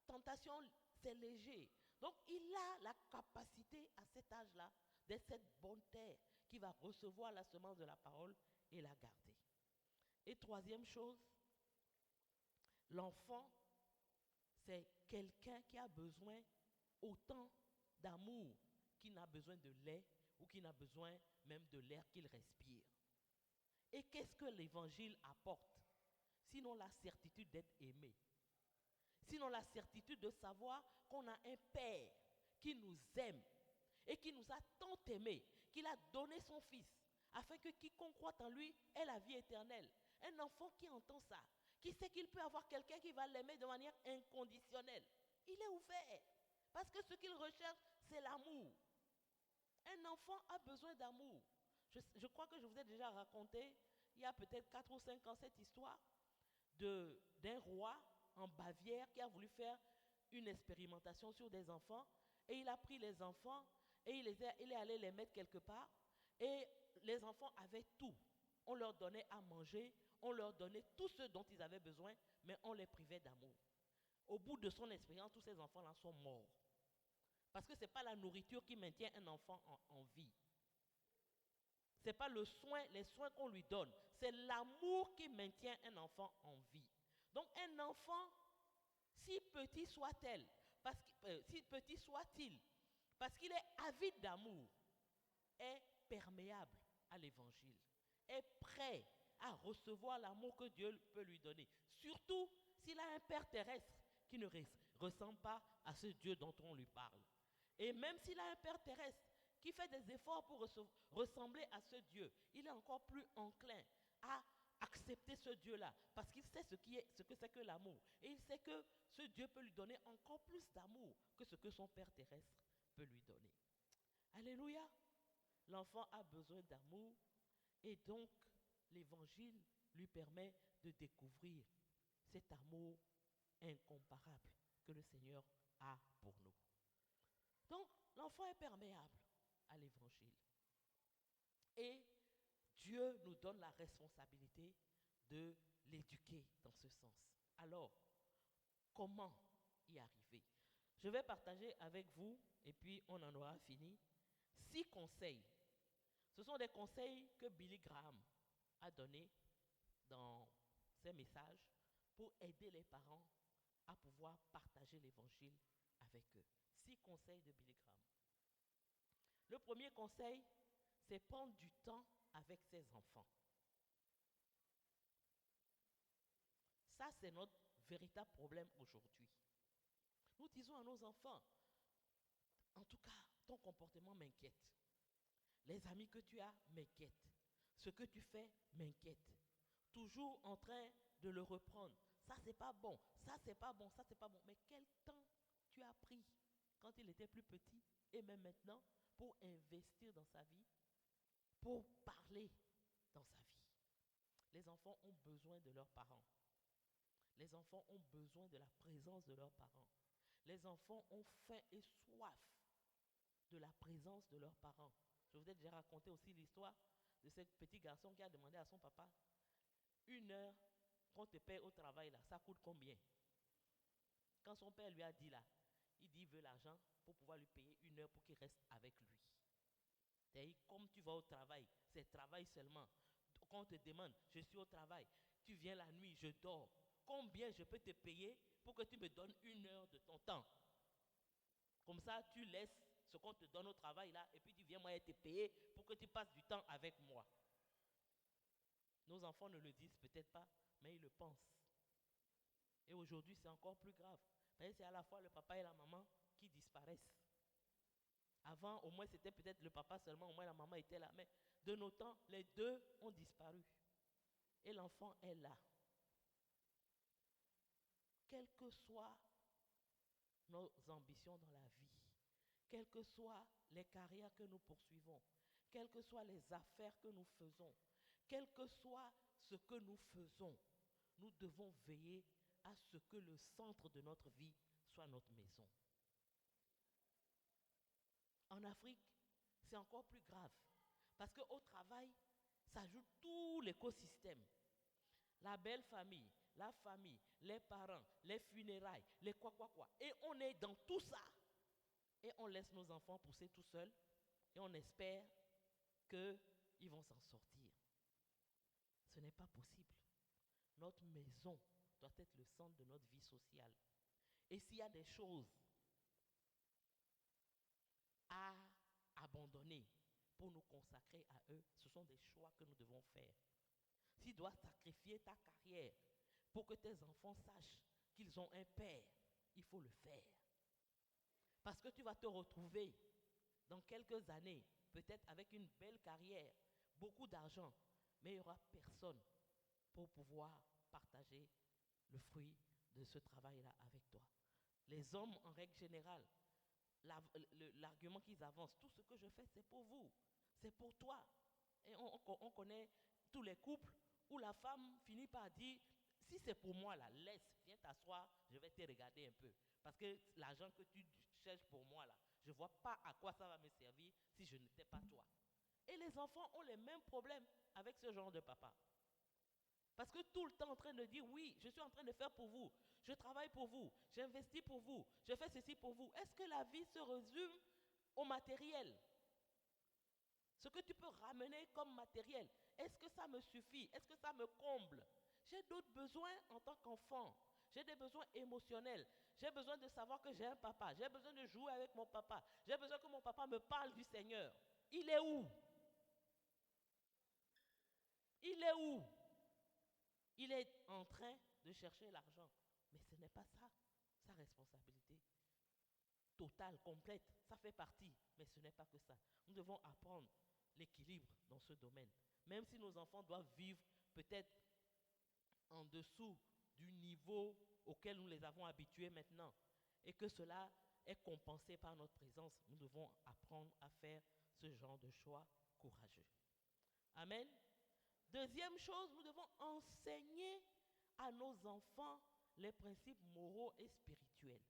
tentation, c'est léger. Donc il a la capacité à cet âge-là d'être cette bonne terre qui va recevoir la semence de la parole et la garder. Et troisième chose, l'enfant, c'est quelqu'un qui a besoin autant d'amour qu'il n'a besoin de lait ou qu'il n'a besoin même de l'air qu'il respire. Et qu'est-ce que l'évangile apporte? Sinon la certitude d'être aimé. Sinon la certitude de savoir qu'on a un Père qui nous aime et qui nous a tant aimés, qu'il a donné son Fils, afin que quiconque croit en lui ait la vie éternelle. Un enfant qui entend ça, qui sait qu'il peut avoir quelqu'un qui va l'aimer de manière inconditionnelle, il est ouvert. Parce que ce qu'il recherche, c'est l'amour. Un enfant a besoin d'amour. Je crois que je vous ai déjà raconté, il y a peut-être 4 ou 5 ans, cette histoire d'un roi en Bavière qui a voulu faire une expérimentation sur des enfants. Et il a pris les enfants et il est allé les mettre quelque part. Et les enfants avaient tout. On leur donnait à manger, on leur donnait tout ce dont ils avaient besoin, mais on les privait d'amour. Au bout de son expérience, tous ces enfants-là sont morts. Parce que ce n'est pas la nourriture qui maintient un enfant en vie. c'est pas les soins qu'on lui donne, c'est l'amour qui maintient un enfant en vie. Donc un enfant, si petit soit-elle, si petit soit-il, parce qu'il est avide d'amour, est perméable à l'évangile, est prêt à recevoir l'amour que Dieu peut lui donner. Surtout s'il a un père terrestre qui ne ressemble pas à ce Dieu dont on lui parle. Et même s'il a un père terrestre qui fait des efforts pour ressembler à ce Dieu, il est encore plus enclin à accepter ce Dieu-là, parce qu'il sait ce que c'est que l'amour. Et il sait que ce Dieu peut lui donner encore plus d'amour que ce que son père terrestre peut lui donner. Alléluia. L'enfant a besoin d'amour et donc l'évangile lui permet de découvrir cet amour incomparable que le Seigneur a pour nous. Donc l'enfant est perméable à l'évangile. Et Dieu nous donne la responsabilité de l'éduquer dans ce sens. Alors, comment y arriver? Je vais partager avec vous, et puis on en aura fini, 6 conseils. Ce sont des conseils que Billy Graham a donnés dans ses messages pour aider les parents à pouvoir partager l'évangile avec eux. 6 conseils de Billy Graham. Le premier conseil, c'est prendre du temps avec ses enfants. Ça, c'est notre véritable problème aujourd'hui. Nous disons à nos enfants, en tout cas, ton comportement m'inquiète. Les amis que tu as m'inquiètent. Ce que tu fais m'inquiète. Toujours en train de le reprendre. Ça, c'est pas bon. Ça, c'est pas bon. Ça, c'est pas bon. Mais quel temps tu as pris quand il était plus petit et même maintenant pour investir dans sa vie, pour parler dans sa vie? Les enfants ont besoin de leurs parents. Les enfants ont besoin de la présence de leurs parents. Les enfants ont faim et soif de la présence de leurs parents. Je vous ai déjà raconté aussi l'histoire de ce petit garçon qui a demandé à son papa, 1 heure qu'on te paye au travail, là, ça coûte combien? Quand son père lui a dit là, il dit il veut l'argent pour pouvoir lui payer 1 heure pour qu'il reste avec lui. C'est-à-dire, comme tu vas au travail, c'est travail seulement. Quand on te demande, je suis au travail, tu viens la nuit, je dors. Combien je peux te payer pour que tu me donnes 1 heure de ton temps? Comme ça, tu laisses ce qu'on te donne au travail là, et puis tu viens moi te payer pour que tu passes du temps avec moi. Nos enfants ne le disent peut-être pas, mais ils le pensent. Et aujourd'hui, c'est encore plus grave. C'est à la fois le papa et la maman qui disparaissent. Avant, au moins, c'était peut-être le papa seulement, au moins la maman était là. Mais de nos temps, les deux ont disparu. Et l'enfant est là. Quelles que soient nos ambitions dans la vie, quelles que soient les carrières que nous poursuivons, quelles que soient les affaires que nous faisons, quel que soit ce que nous faisons, nous devons veiller à ce que le centre de notre vie soit notre maison. En Afrique, c'est encore plus grave. Parce qu'au travail, ça joue tout l'écosystème. La belle famille, la famille, les parents, les funérailles, les quoi. Et on est dans tout ça. Et on laisse nos enfants pousser tout seuls. Et on espère qu'ils vont s'en sortir. Ce n'est pas possible. Notre maison doit être le centre de notre vie sociale. Et s'il y a des choses à abandonner pour nous consacrer à eux, ce sont des choix que nous devons faire. Si tu dois sacrifier ta carrière pour que tes enfants sachent qu'ils ont un père, il faut le faire. Parce que tu vas te retrouver dans quelques années, peut-être avec une belle carrière, beaucoup d'argent, mais il n'y aura personne pour pouvoir partager le fruit de ce travail-là avec toi. Les hommes, en règle générale, l'argument qu'ils avancent, tout ce que je fais, c'est pour vous, c'est pour toi. Et on connaît tous les couples où la femme finit par dire, si c'est pour moi, là, laisse, viens t'asseoir, je vais te regarder un peu. Parce que l'argent que tu cherches pour moi, là, je ne vois pas à quoi ça va me servir si je n'étais pas toi. Et les enfants ont les mêmes problèmes avec ce genre de papa. Parce que tout le temps en train de dire, oui, je suis en train de faire pour vous, je travaille pour vous, j'investis pour vous, je fais ceci pour vous. Est-ce que la vie se résume au matériel? Ce que tu peux ramener comme matériel, est-ce que ça me suffit? Est-ce que ça me comble? J'ai d'autres besoins en tant qu'enfant. J'ai des besoins émotionnels. J'ai besoin de savoir que j'ai un papa. J'ai besoin de jouer avec mon papa. J'ai besoin que mon papa me parle du Seigneur. Il est où? Il est où? Il est en train de chercher l'argent. Mais ce n'est pas ça, sa responsabilité totale, complète. Ça fait partie, mais ce n'est pas que ça. Nous devons apprendre l'équilibre dans ce domaine. Même si nos enfants doivent vivre peut-être en dessous du niveau auquel nous les avons habitués maintenant, et que cela est compensé par notre présence, nous devons apprendre à faire ce genre de choix courageux. Amen. Deuxième chose, nous devons enseigner à nos enfants les principes moraux et spirituels.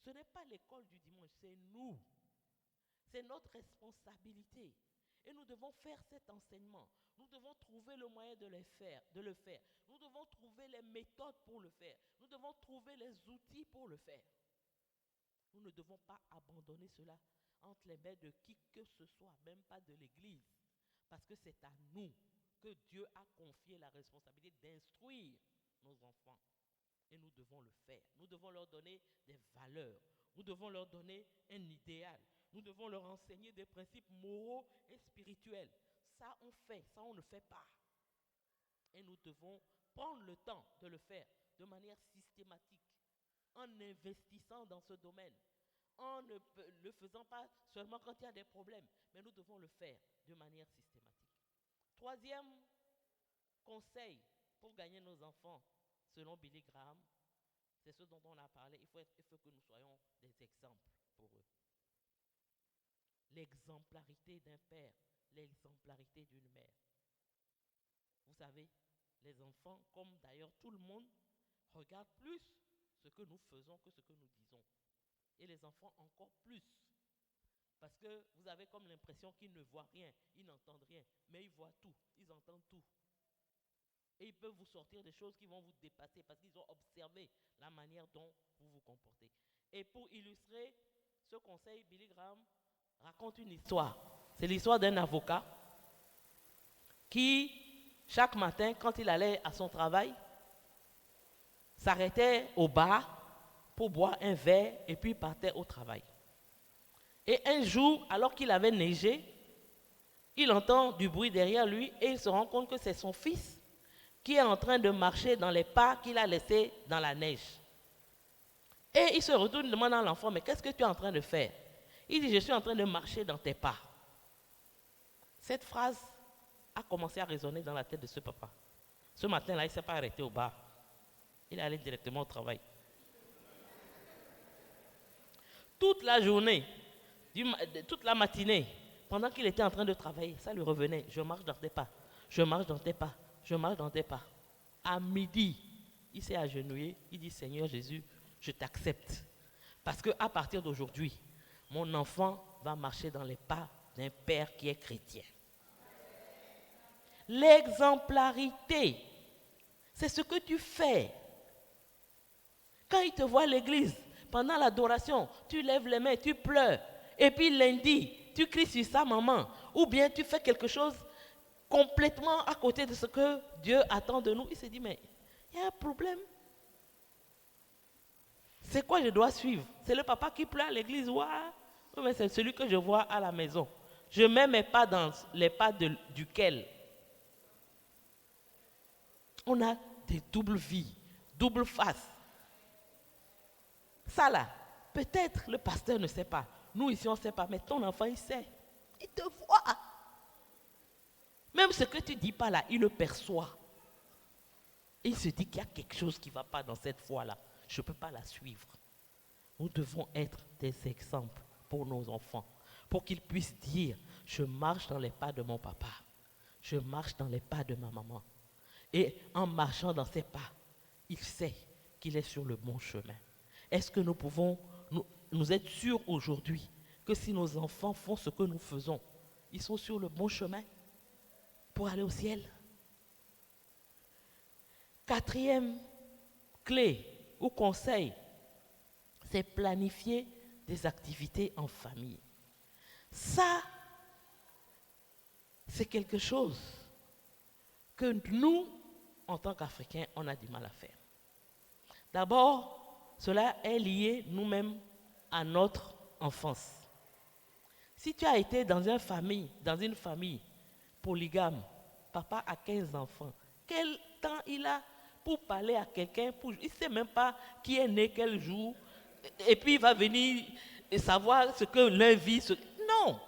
Ce n'est pas l'école du dimanche, c'est nous. C'est notre responsabilité. Et nous devons faire cet enseignement. Nous devons trouver le moyen de le faire. Nous devons trouver les méthodes pour le faire. Nous devons trouver les outils pour le faire. Nous ne devons pas abandonner cela entre les mains de qui que ce soit, même pas de l'Église. Parce que c'est à nous que Dieu a confié la responsabilité d'instruire nos enfants. Et nous devons le faire. Nous devons leur donner des valeurs. Nous devons leur donner un idéal. Nous devons leur enseigner des principes moraux et spirituels. Ça, on fait. Ça, on ne fait pas. Et nous devons prendre le temps de le faire de manière systématique, en investissant dans ce domaine, en ne le faisant pas seulement quand il y a des problèmes, mais nous devons le faire de manière systématique. Troisième conseil pour gagner nos enfants, selon Billy Graham, c'est ce dont on a parlé. Il faut que nous soyons des exemples pour eux. L'exemplarité d'un père, l'exemplarité d'une mère. Vous savez, les enfants, comme d'ailleurs tout le monde, regardent plus ce que nous faisons que ce que nous disons. Et les enfants encore plus. Parce que vous avez comme l'impression qu'ils ne voient rien, ils n'entendent rien, mais ils voient tout, ils entendent tout. Et ils peuvent vous sortir des choses qui vont vous dépasser parce qu'ils ont observé la manière dont vous vous comportez. Et pour illustrer ce conseil, Billy Graham raconte une histoire. C'est l'histoire d'un avocat qui, chaque matin, quand il allait à son travail, s'arrêtait au bar pour boire un verre et puis partait au travail. Et un jour, alors qu'il avait neigé, il entend du bruit derrière lui et il se rend compte que c'est son fils qui est en train de marcher dans les pas qu'il a laissés dans la neige. Et il se retourne, demande à l'enfant, mais qu'est-ce que tu es en train de faire? Il dit, je suis en train de marcher dans tes pas. Cette phrase a commencé à résonner dans la tête de ce papa. Ce matin-là, il ne s'est pas arrêté au bar. Il est allé directement au travail. Toute la journée, toute la matinée, pendant qu'il était en train de travailler, ça lui revenait. Je marche dans tes pas, je marche dans tes pas, je marche dans tes pas. À midi, il s'est agenouillé, il dit, Seigneur Jésus, je t'accepte. Parce qu'à partir d'aujourd'hui, mon enfant va marcher dans les pas d'un père qui est chrétien. L'exemplarité, c'est ce que tu fais. Quand il te voit à l'église, pendant l'adoration, tu lèves les mains, tu pleures. Et puis lundi, tu cries sur sa maman. Ou bien tu fais quelque chose complètement à côté de ce que Dieu attend de nous. Il se dit, mais il y a un problème. C'est quoi je dois suivre? C'est le papa qui pleure à l'église? Oui, mais c'est celui que je vois à la maison. Je mets mes pas dans les pas duquel. On a des doubles vies, double face. Ça là, peut-être le pasteur ne sait pas. Nous ici, on ne sait pas, mais ton enfant, il sait. Il te voit. Même ce que tu ne dis pas là, il le perçoit. Et il se dit qu'il y a quelque chose qui ne va pas dans cette foi-là. Je ne peux pas la suivre. Nous devons être des exemples pour nos enfants, pour qu'ils puissent dire, je marche dans les pas de mon papa. Je marche dans les pas de ma maman. Et en marchant dans ses pas, il sait qu'il est sur le bon chemin. Est-ce que nous pouvons nous être sûrs aujourd'hui que si nos enfants font ce que nous faisons, ils sont sur le bon chemin pour aller au ciel? Quatrième clé ou conseil, c'est planifier des activités en famille. Ça, c'est quelque chose que nous, en tant qu'Africains, on a du mal à faire. D'abord, cela est lié nous-mêmes à notre enfance. Si tu as été dans une famille polygame, papa a 15 enfants, quel temps il a pour parler à quelqu'un, il ne sait même pas qui est né quel jour, et puis il va venir savoir ce que l'un vit. Non.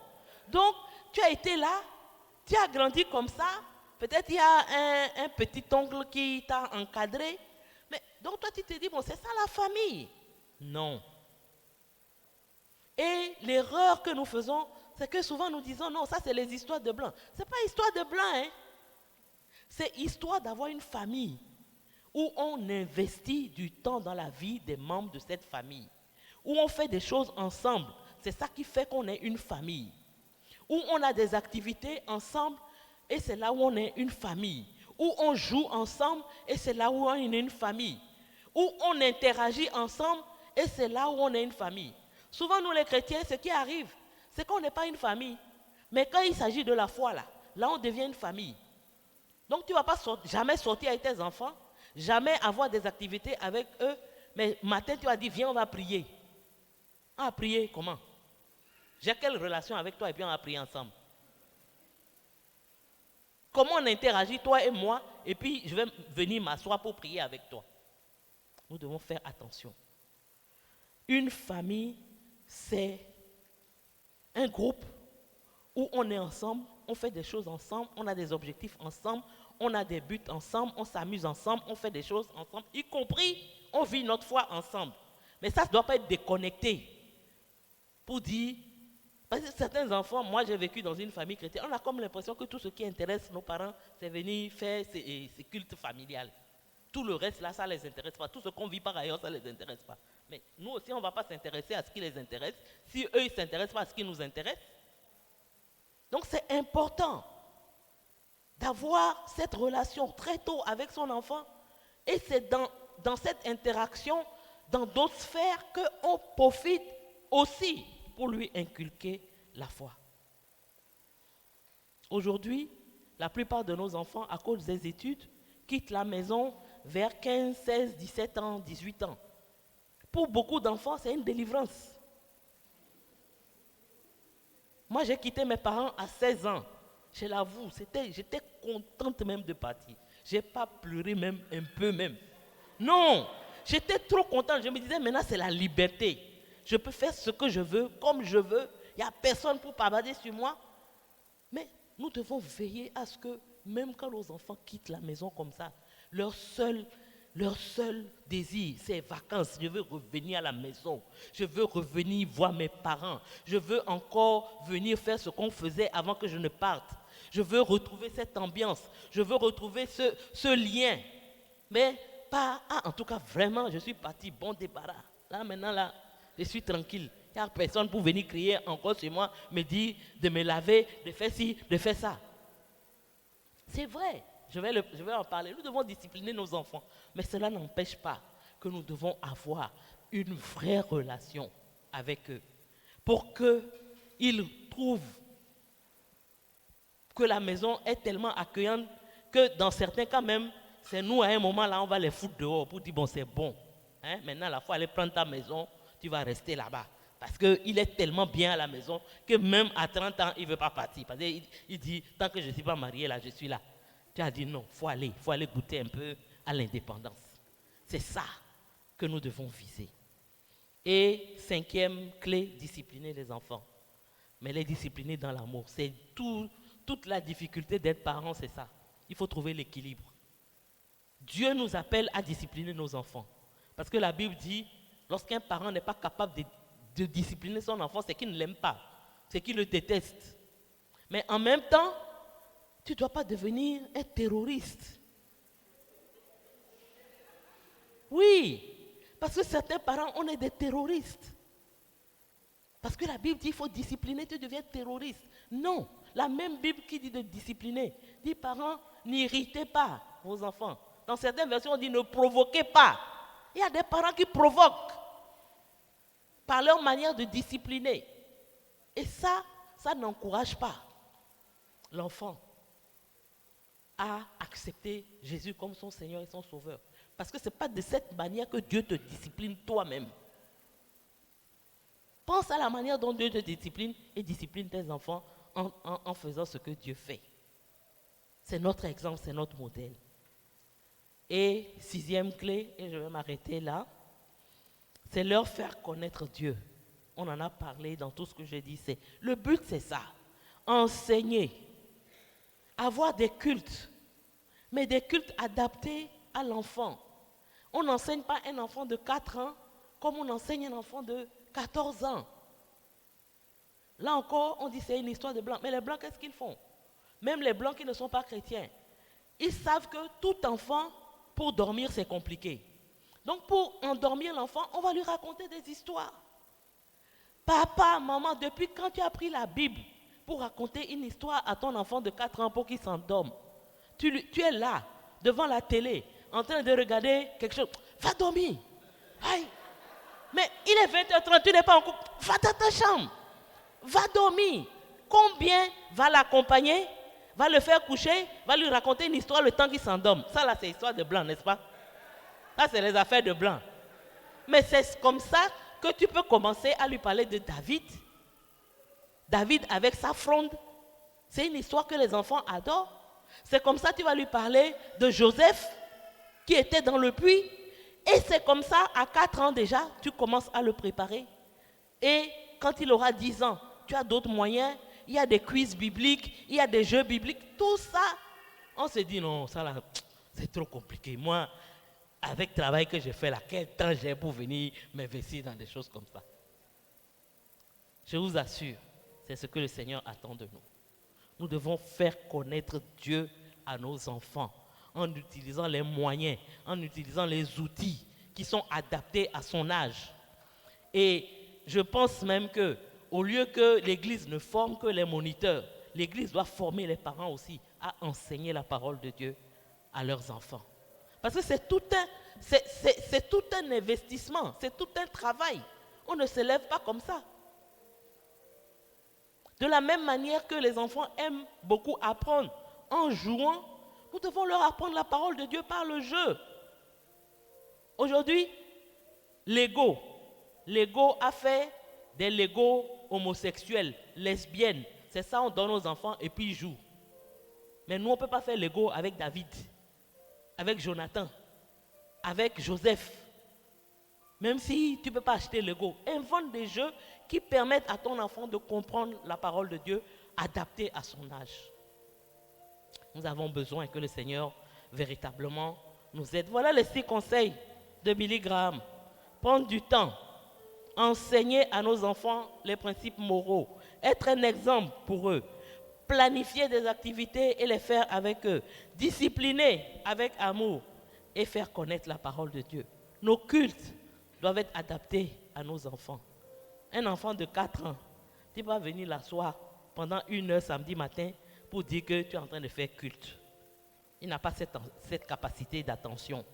Donc, tu as été là, tu as grandi comme ça, peut-être il y a un petit oncle qui t'a encadré, mais donc toi tu te dis, bon, c'est ça la famille. Non. Et l'erreur que nous faisons, c'est que souvent nous disons, non, ça c'est les histoires de blanc. Ce n'est pas histoire de blanc, hein. C'est histoire d'avoir une famille où on investit du temps dans la vie des membres de cette famille, où on fait des choses ensemble. C'est ça qui fait qu'on est une famille. Où on a des activités ensemble et c'est là où on est une famille. Où on joue ensemble et c'est là où on est une famille. Où on interagit ensemble et c'est là où on est une famille. Souvent, nous les chrétiens, ce qui arrive, c'est qu'on n'est pas une famille. Mais quand il s'agit de la foi, là on devient une famille. Donc tu ne vas pas jamais sortir avec tes enfants, jamais avoir des activités avec eux, mais matin tu as dit, viens, on va prier. On va prier comment? J'ai quelle relation avec toi et puis on va prier ensemble? Comment on interagit, toi et moi, et puis je vais venir m'asseoir pour prier avec toi? Nous devons faire attention. Une famille, c'est un groupe où on est ensemble, on fait des choses ensemble, on a des objectifs ensemble, on a des buts ensemble, on s'amuse ensemble, on fait des choses ensemble, y compris, on vit notre foi ensemble. Mais ça ne doit pas être déconnecté pour dire, parce que certains enfants, moi j'ai vécu dans une famille chrétienne, on a comme l'impression que tout ce qui intéresse nos parents, c'est venir faire ces cultes familiales. Tout le reste là, ça ne les intéresse pas. Tout ce qu'on vit par ailleurs, ça ne les intéresse pas. Mais nous aussi, on ne va pas s'intéresser à ce qui les intéresse, si eux, ils ne s'intéressent pas à ce qui nous intéresse. Donc c'est important d'avoir cette relation très tôt avec son enfant. Et c'est dans cette interaction, dans d'autres sphères, qu'on profite aussi pour lui inculquer la foi. Aujourd'hui, la plupart de nos enfants, à cause des études, quittent la maison vers 15, 16, 17 ans, 18 ans. Pour beaucoup d'enfants, c'est une délivrance. Moi, j'ai quitté mes parents à 16 ans. Je l'avoue, j'étais contente même de partir. Je n'ai pas pleuré même un peu même. Non, j'étais trop contente. Je me disais, maintenant, c'est la liberté. Je peux faire ce que je veux, comme je veux. Il n'y a personne pour bavarder sur moi. Mais nous devons veiller à ce que, même quand nos enfants quittent la maison comme ça, leur seul désir, c'est vacances. Je veux revenir à la maison. Je veux revenir voir mes parents. Je veux encore venir faire ce qu'on faisait avant que je ne parte. Je veux retrouver cette ambiance. Je veux retrouver ce lien. Mais pas, en tout cas, vraiment, je suis parti, bon débarras. Là, maintenant, là, je suis tranquille. Il n'y a personne pour venir crier encore sur moi, me dire de me laver, de faire ci, de faire ça. C'est vrai. Je vais en parler. Nous devons discipliner nos enfants. Mais cela n'empêche pas que nous devons avoir une vraie relation avec eux. Pour qu'ils trouvent que la maison est tellement accueillante que dans certains cas même, c'est nous à un moment là, on va les foutre dehors pour dire bon, c'est bon. Hein? Maintenant, la fois, aller prendre ta maison, tu vas rester là-bas. Parce qu'il est tellement bien à la maison que même à 30 ans, il ne veut pas partir. Parce qu'il dit, tant que je ne suis pas marié là, je suis là. Tu as dit non, il faut aller goûter un peu à l'indépendance. C'est ça que nous devons viser. Et 5e clé, discipliner les enfants. Mais les discipliner dans l'amour. C'est toute la difficulté d'être parent, c'est ça. Il faut trouver l'équilibre. Dieu nous appelle à discipliner nos enfants. Parce que la Bible dit, lorsqu'un parent n'est pas capable de discipliner son enfant, c'est qu'il ne l'aime pas, c'est qu'il le déteste. Mais en même temps, tu ne dois pas devenir un terroriste. Oui, parce que certains parents, on est des terroristes. Parce que la Bible dit qu'il faut discipliner, tu deviens terroriste. Non, la même Bible qui dit de discipliner, dit parents, n'irritez pas vos enfants. Dans certaines versions, on dit ne provoquez pas. Il y a des parents qui provoquent par leur manière de discipliner. Et ça n'encourage pas. l'enfant a accepté Jésus comme son Seigneur et son Sauveur. Parce que ce n'est pas de cette manière que Dieu te discipline toi-même. Pense à la manière dont Dieu te discipline et discipline tes enfants en faisant ce que Dieu fait. C'est notre exemple, c'est notre modèle. Et 6e clé, et je vais m'arrêter là, c'est leur faire connaître Dieu. On en a parlé dans tout ce que j'ai dit. Le but, c'est ça. Enseigner. Avoir des cultes. Mais des cultes adaptés à l'enfant. On n'enseigne pas un enfant de 4 ans comme on enseigne un enfant de 14 ans. Là encore, on dit c'est une histoire de blancs. Mais les blancs, qu'est-ce qu'ils font? Même les blancs qui ne sont pas chrétiens. Ils savent que tout enfant, pour dormir, c'est compliqué. Donc pour endormir l'enfant, on va lui raconter des histoires. Papa, maman, depuis quand tu as pris la Bible pour raconter une histoire à ton enfant de 4 ans pour qu'il s'endorme? Tu es là, devant la télé, en train de regarder quelque chose. Va dormir. Aïe. Mais il est 20h30, tu n'es pas en couple. Va dans ta chambre. Va dormir. Combien va l'accompagner, va le faire coucher, va lui raconter une histoire le temps qu'il s'endorme? Ça là, c'est l'histoire de blanc, n'est-ce pas? Ça, c'est les affaires de blanc. Mais c'est comme ça que tu peux commencer à lui parler de David. David avec sa fronde. C'est une histoire que les enfants adorent. C'est comme ça que tu vas lui parler de Joseph qui était dans le puits. Et c'est comme ça, à 4 ans déjà, tu commences à le préparer. Et quand il aura 10 ans, tu as d'autres moyens. Il y a des quiz bibliques, il y a des jeux bibliques. Tout ça, on se dit non, ça là, c'est trop compliqué. Moi, avec le travail que j'ai fait là, quel temps j'ai pour venir m'investir dans des choses comme ça? Je vous assure, c'est ce que le Seigneur attend de nous. Nous devons faire connaître Dieu à nos enfants en utilisant les moyens, en utilisant les outils qui sont adaptés à son âge. Et je pense même que, au lieu que l'Église ne forme que les moniteurs, l'Église doit former les parents aussi à enseigner la parole de Dieu à leurs enfants. Parce que c'est tout un investissement, c'est tout un travail. On ne se lève pas comme ça. De la même manière que les enfants aiment beaucoup apprendre en jouant, nous devons leur apprendre la parole de Dieu par le jeu. Aujourd'hui, Lego a fait des Lego homosexuels, lesbiennes. C'est ça, on donne aux enfants et puis ils jouent. Mais nous, on ne peut pas faire Lego avec David, avec Jonathan, avec Joseph. Même si tu ne peux pas acheter Lego, invente des jeux qui permettent à ton enfant de comprendre la parole de Dieu adaptée à son âge. Nous avons besoin que le Seigneur véritablement nous aide. Voilà les 6 conseils de Billy Graham. Prendre du temps, enseigner à nos enfants les principes moraux, être un exemple pour eux, planifier des activités et les faire avec eux, discipliner avec amour et faire connaître la parole de Dieu. Nos cultes doivent être adaptés à nos enfants. Un enfant de 4 ans, tu vas venir l'asseoir pendant 1 heure samedi matin pour dire que tu es en train de faire culte. Il n'a pas cette capacité d'attention.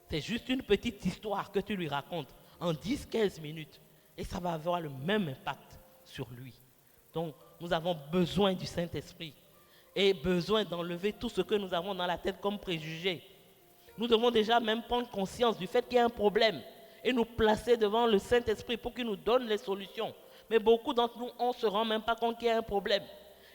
C'est juste une petite histoire que tu lui racontes en 10-15 minutes et ça va avoir le même impact sur lui. Donc, nous avons besoin du Saint-Esprit et besoin d'enlever tout ce que nous avons dans la tête comme préjugés. Nous devons déjà même prendre conscience du fait qu'il y a un problème et nous placer devant le Saint-Esprit pour qu'il nous donne les solutions. Mais beaucoup d'entre nous, on ne se rend même pas compte qu'il y a un problème.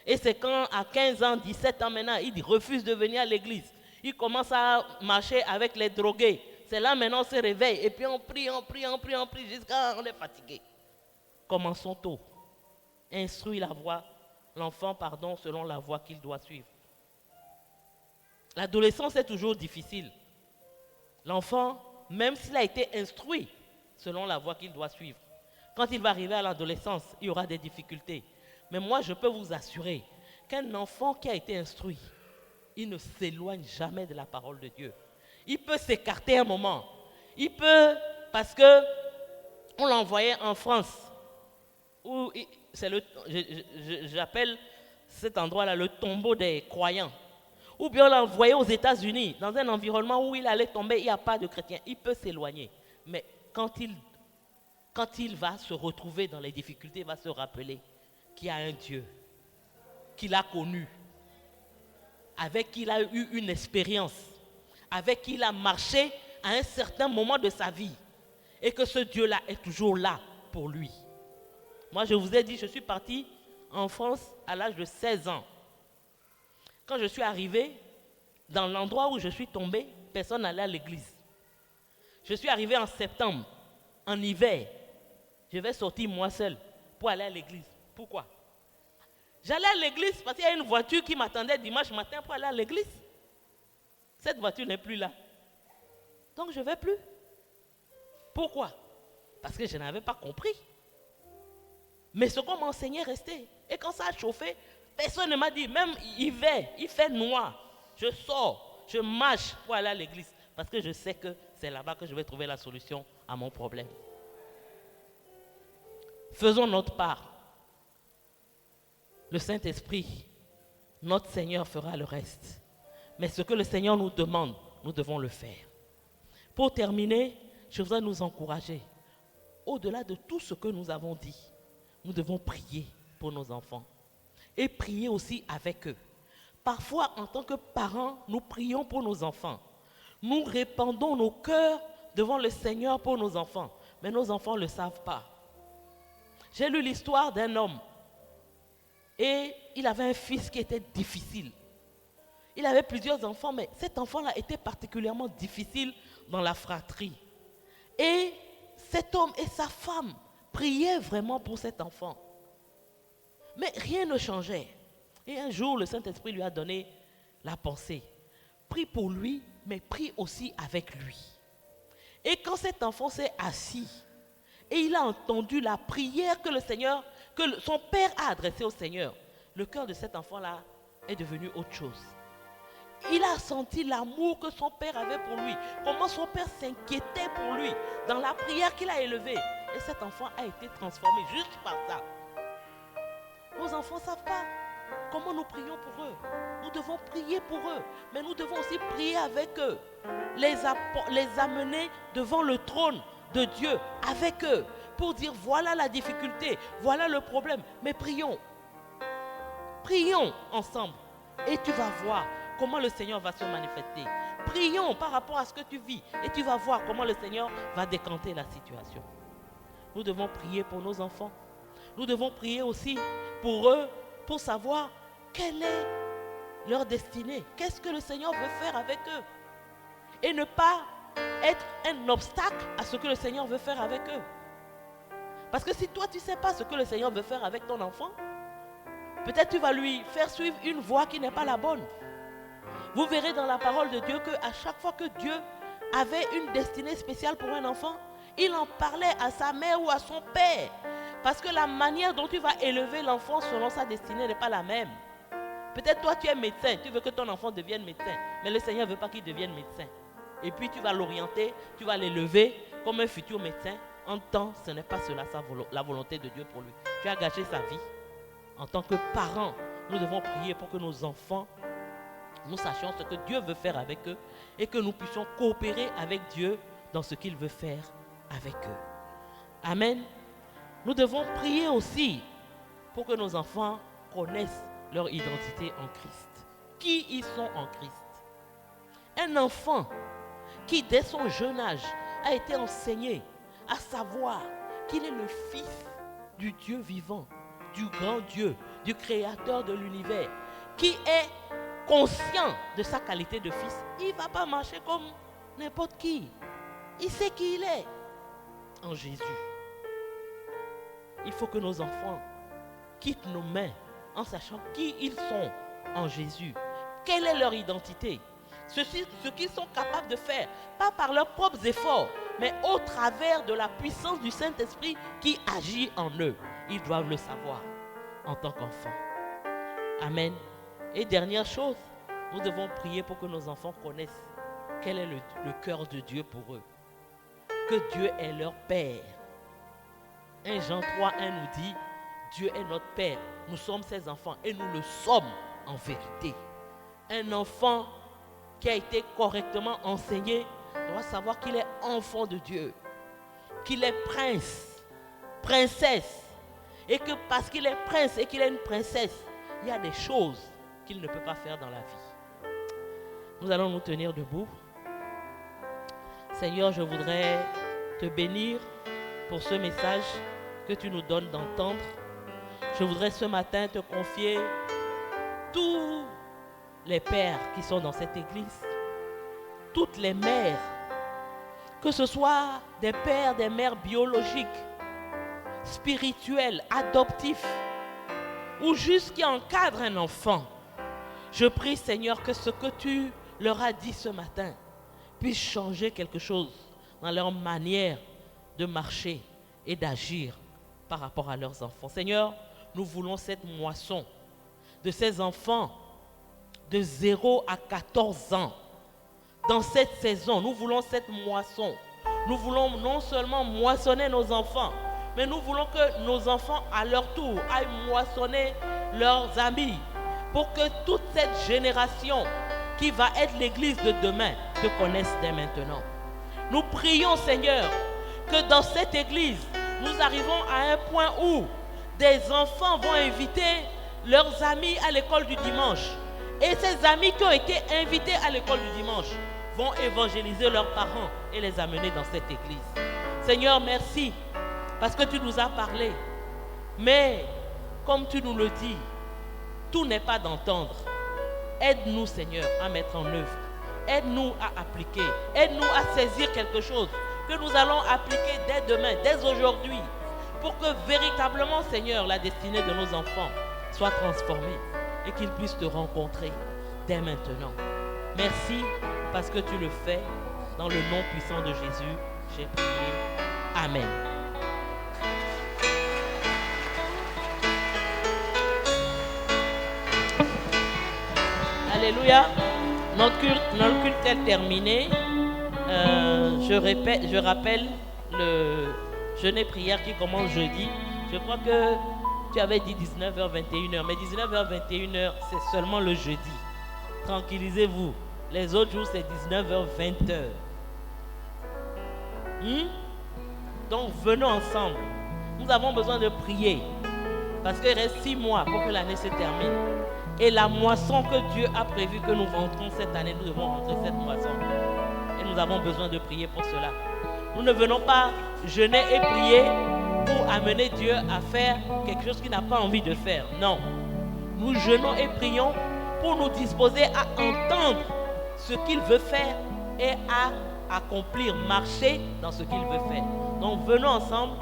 Et c'est quand, à 15 ans, 17 ans maintenant, il refuse de venir à l'église. Il commence à marcher avec les drogués. C'est là maintenant on se réveille. Et puis on prie jusqu'à on est fatigué. Commençons tôt. Instruis l'enfant, selon la voie qu'il doit suivre. L'adolescence est toujours difficile. L'enfant, même s'il a été instruit selon la voie qu'il doit suivre, quand il va arriver à l'adolescence, il y aura des difficultés. Mais moi, je peux vous assurer qu'un enfant qui a été instruit, il ne s'éloigne jamais de la parole de Dieu. Il peut s'écarter un moment. Il peut, parce que on l'a envoyé en France, où j'appelle cet endroit-là le tombeau des croyants. Ou bien on l'a envoyé aux États-Unis, dans un environnement où il allait tomber, il n'y a pas de chrétiens. Il peut s'éloigner. Mais quand il va se retrouver dans les difficultés, il va se rappeler qu'il y a un Dieu qu'il a connu, avec qui il a eu une expérience, avec qui il a marché à un certain moment de sa vie, et que ce Dieu-là est toujours là pour lui. Moi, je vous ai dit, je suis parti en France à l'âge de 16 ans. Quand je suis arrivé, dans l'endroit où je suis tombé, personne n'allait à l'église. Je suis arrivé en septembre, en hiver. Je vais sortir moi seul pour aller à l'église. Pourquoi? J'allais à l'église parce qu'il y a une voiture qui m'attendait dimanche matin pour aller à l'église. Cette voiture n'est plus là. Donc je ne vais plus. Pourquoi? Parce que je n'avais pas compris. Mais ce qu'on m'enseignait restait. Et quand ça a chauffé, personne ne m'a dit, même hiver, il fait noir. Je sors, je marche pour aller à l'église. Parce que je sais que c'est là-bas que je vais trouver la solution à mon problème. Faisons notre part. Le Saint-Esprit, notre Seigneur fera le reste. Mais ce que le Seigneur nous demande, nous devons le faire. Pour terminer, je voudrais nous encourager. Au-delà de tout ce que nous avons dit, nous devons prier pour nos enfants. Et prier aussi avec eux. Parfois, en tant que parents, nous prions pour nos enfants. Nous répandons nos cœurs devant le Seigneur pour nos enfants. Mais nos enfants ne le savent pas. J'ai lu l'histoire d'un homme. Et il avait un fils qui était difficile. Il avait plusieurs enfants, mais cet enfant-là était particulièrement difficile dans la fratrie. Et cet homme et sa femme priaient vraiment pour cet enfant. Mais rien ne changeait. Et un jour, le Saint-Esprit lui a donné la pensée. Prie pour lui, mais prie aussi avec lui. Et quand cet enfant s'est assis, et il a entendu la prière que le Seigneur, son père a adressée au Seigneur, le cœur de cet enfant-là est devenu autre chose. Il a senti l'amour que son père avait pour lui, comment son père s'inquiétait pour lui dans la prière qu'il a élevée. Et cet enfant a été transformé juste par ça. Nos enfants ne savent pas comment nous prions pour eux. Nous devons prier pour eux, mais nous devons aussi prier avec eux. Les amener devant le trône de Dieu avec eux pour dire voilà la difficulté, voilà le problème. Mais prions. Prions ensemble et tu vas voir comment le Seigneur va se manifester. Prions par rapport à ce que tu vis et tu vas voir comment le Seigneur va décanter la situation. Nous devons prier pour nos enfants. Nous devons prier aussi pour eux, pour savoir quelle est leur destinée. Qu'est-ce que le Seigneur veut faire avec eux? Et ne pas être un obstacle à ce que le Seigneur veut faire avec eux. Parce que si toi, tu ne sais pas ce que le Seigneur veut faire avec ton enfant, peut-être tu vas lui faire suivre une voie qui n'est pas la bonne. Vous verrez dans la parole de Dieu qu'à chaque fois que Dieu avait une destinée spéciale pour un enfant, il en parlait à sa mère ou à son père. Parce que la manière dont tu vas élever l'enfant selon sa destinée n'est pas la même. Peut-être toi tu es médecin, tu veux que ton enfant devienne médecin, mais le Seigneur ne veut pas qu'il devienne médecin. Et puis tu vas l'orienter, tu vas l'élever comme un futur médecin. En temps, ce n'est pas cela la volonté de Dieu pour lui. Tu as gâché sa vie. En tant que parents, nous devons prier pour que nos enfants, nous sachions ce que Dieu veut faire avec eux et que nous puissions coopérer avec Dieu dans ce qu'il veut faire avec eux. Amen. Nous devons prier aussi pour que nos enfants connaissent leur identité en Christ. Qui ils sont en Christ. Un enfant qui, dès son jeune âge, a été enseigné à savoir qu'il est le fils du Dieu vivant, du grand Dieu, du créateur de l'univers, qui est conscient de sa qualité de fils, il ne va pas marcher comme n'importe qui. Il sait qui il est en Jésus. Il faut que nos enfants quittent nos mains en sachant qui ils sont en Jésus. Quelle est leur identité? Ce qu'ils sont capables de faire, pas par leurs propres efforts, mais au travers de la puissance du Saint-Esprit qui agit en eux. Ils doivent le savoir en tant qu'enfants. Amen. Et dernière chose, nous devons prier pour que nos enfants connaissent quel est le cœur de Dieu pour eux. Que Dieu est leur Père. 1 Jean 3:1 nous dit, Dieu est notre Père, nous sommes ses enfants et nous le sommes en vérité. Un enfant qui a été correctement enseigné doit savoir qu'il est enfant de Dieu, qu'il est prince, princesse, et que parce qu'il est prince et qu'il est une princesse, il y a des choses qu'il ne peut pas faire dans la vie. Nous allons nous tenir debout. Seigneur, je voudrais te bénir pour ce message que tu nous donnes d'entendre. Je voudrais ce matin te confier tous les pères qui sont dans cette église, toutes les mères, que ce soit des pères, des mères biologiques, spirituels, adoptifs, ou juste qui encadrent un enfant. Je prie, Seigneur, que ce que tu leur as dit ce matin puisse changer quelque chose dans leur manière de marcher et d'agir par rapport à leurs enfants. Seigneur, nous voulons cette moisson de ces enfants de 0 à 14 ans. Dans cette saison, nous voulons cette moisson. Nous voulons non seulement moissonner nos enfants, mais nous voulons que nos enfants, à leur tour, aillent moissonner leurs amis, pour que toute cette génération qui va être l'église de demain te connaisse dès maintenant. Nous prions, Seigneur, que dans cette église, nous arrivons à un point où des enfants vont inviter leurs amis à l'école du dimanche. Et ces amis qui ont été invités à l'école du dimanche vont évangéliser leurs parents et les amener dans cette église. Seigneur, merci, parce que tu nous as parlé. Mais, comme tu nous le dis, tout n'est pas d'entendre. Aide-nous, Seigneur, à mettre en œuvre. Aide-nous à appliquer. Aide-nous à saisir quelque chose que nous allons appliquer dès demain, dès aujourd'hui, pour que véritablement, Seigneur, la destinée de nos enfants soit transformée et qu'ils puissent te rencontrer dès maintenant. Merci parce que tu le fais. Dans le nom puissant de Jésus, j'ai prié. Amen. Alléluia. Notre culte est terminé. Je rappelle le jeûne prière qui commence jeudi. Je crois que tu avais dit 19h, 21h. Mais 19h, 21h, c'est seulement le jeudi. Tranquillisez-vous. Les autres jours, c'est 19h, 20h. Donc, venons ensemble. Nous avons besoin de prier. Parce qu'il reste 6 mois pour que l'année se termine. Et la moisson que Dieu a prévu que nous rentrons cette année, nous devons rentrer cette moisson. Et nous avons besoin de prier pour cela. Nous ne venons pas jeûner et prier pour amener Dieu à faire quelque chose qu'il n'a pas envie de faire. Non. Nous jeûnons et prions pour nous disposer à entendre ce qu'il veut faire et à accomplir, marcher dans ce qu'il veut faire. Donc venons ensemble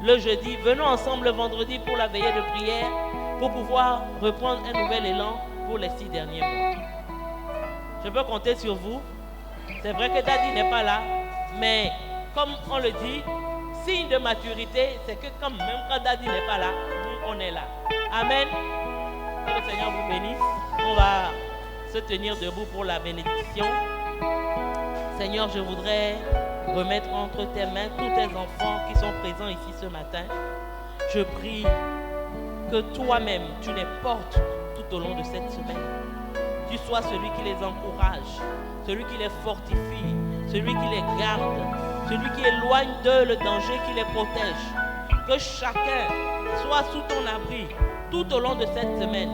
le jeudi, venons ensemble le vendredi pour la veillée de prière, pour pouvoir reprendre un nouvel élan pour les 6 derniers mois. Je peux compter sur vous. C'est vrai que Daddy n'est pas là, mais comme on le dit, signe de maturité, c'est que quand même quand Daddy n'est pas là, nous on est là. Amen. Que le Seigneur vous bénisse. On va se tenir debout pour la bénédiction. Seigneur, je voudrais remettre entre tes mains tous tes enfants qui sont présents ici ce matin. Je prie que toi-même, tu les portes tout au long de cette semaine. Tu sois celui qui les encourage, celui qui les fortifie, celui qui les garde, celui qui éloigne d'eux le danger, qui les protège. Que chacun soit sous ton abri tout au long de cette semaine.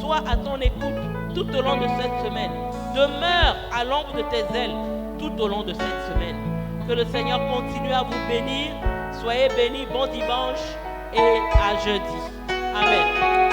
Sois à ton écoute tout au long de cette semaine. Demeure à l'ombre de tes ailes tout au long de cette semaine. Que le Seigneur continue à vous bénir. Soyez bénis, bon dimanche et à jeudi. Amen.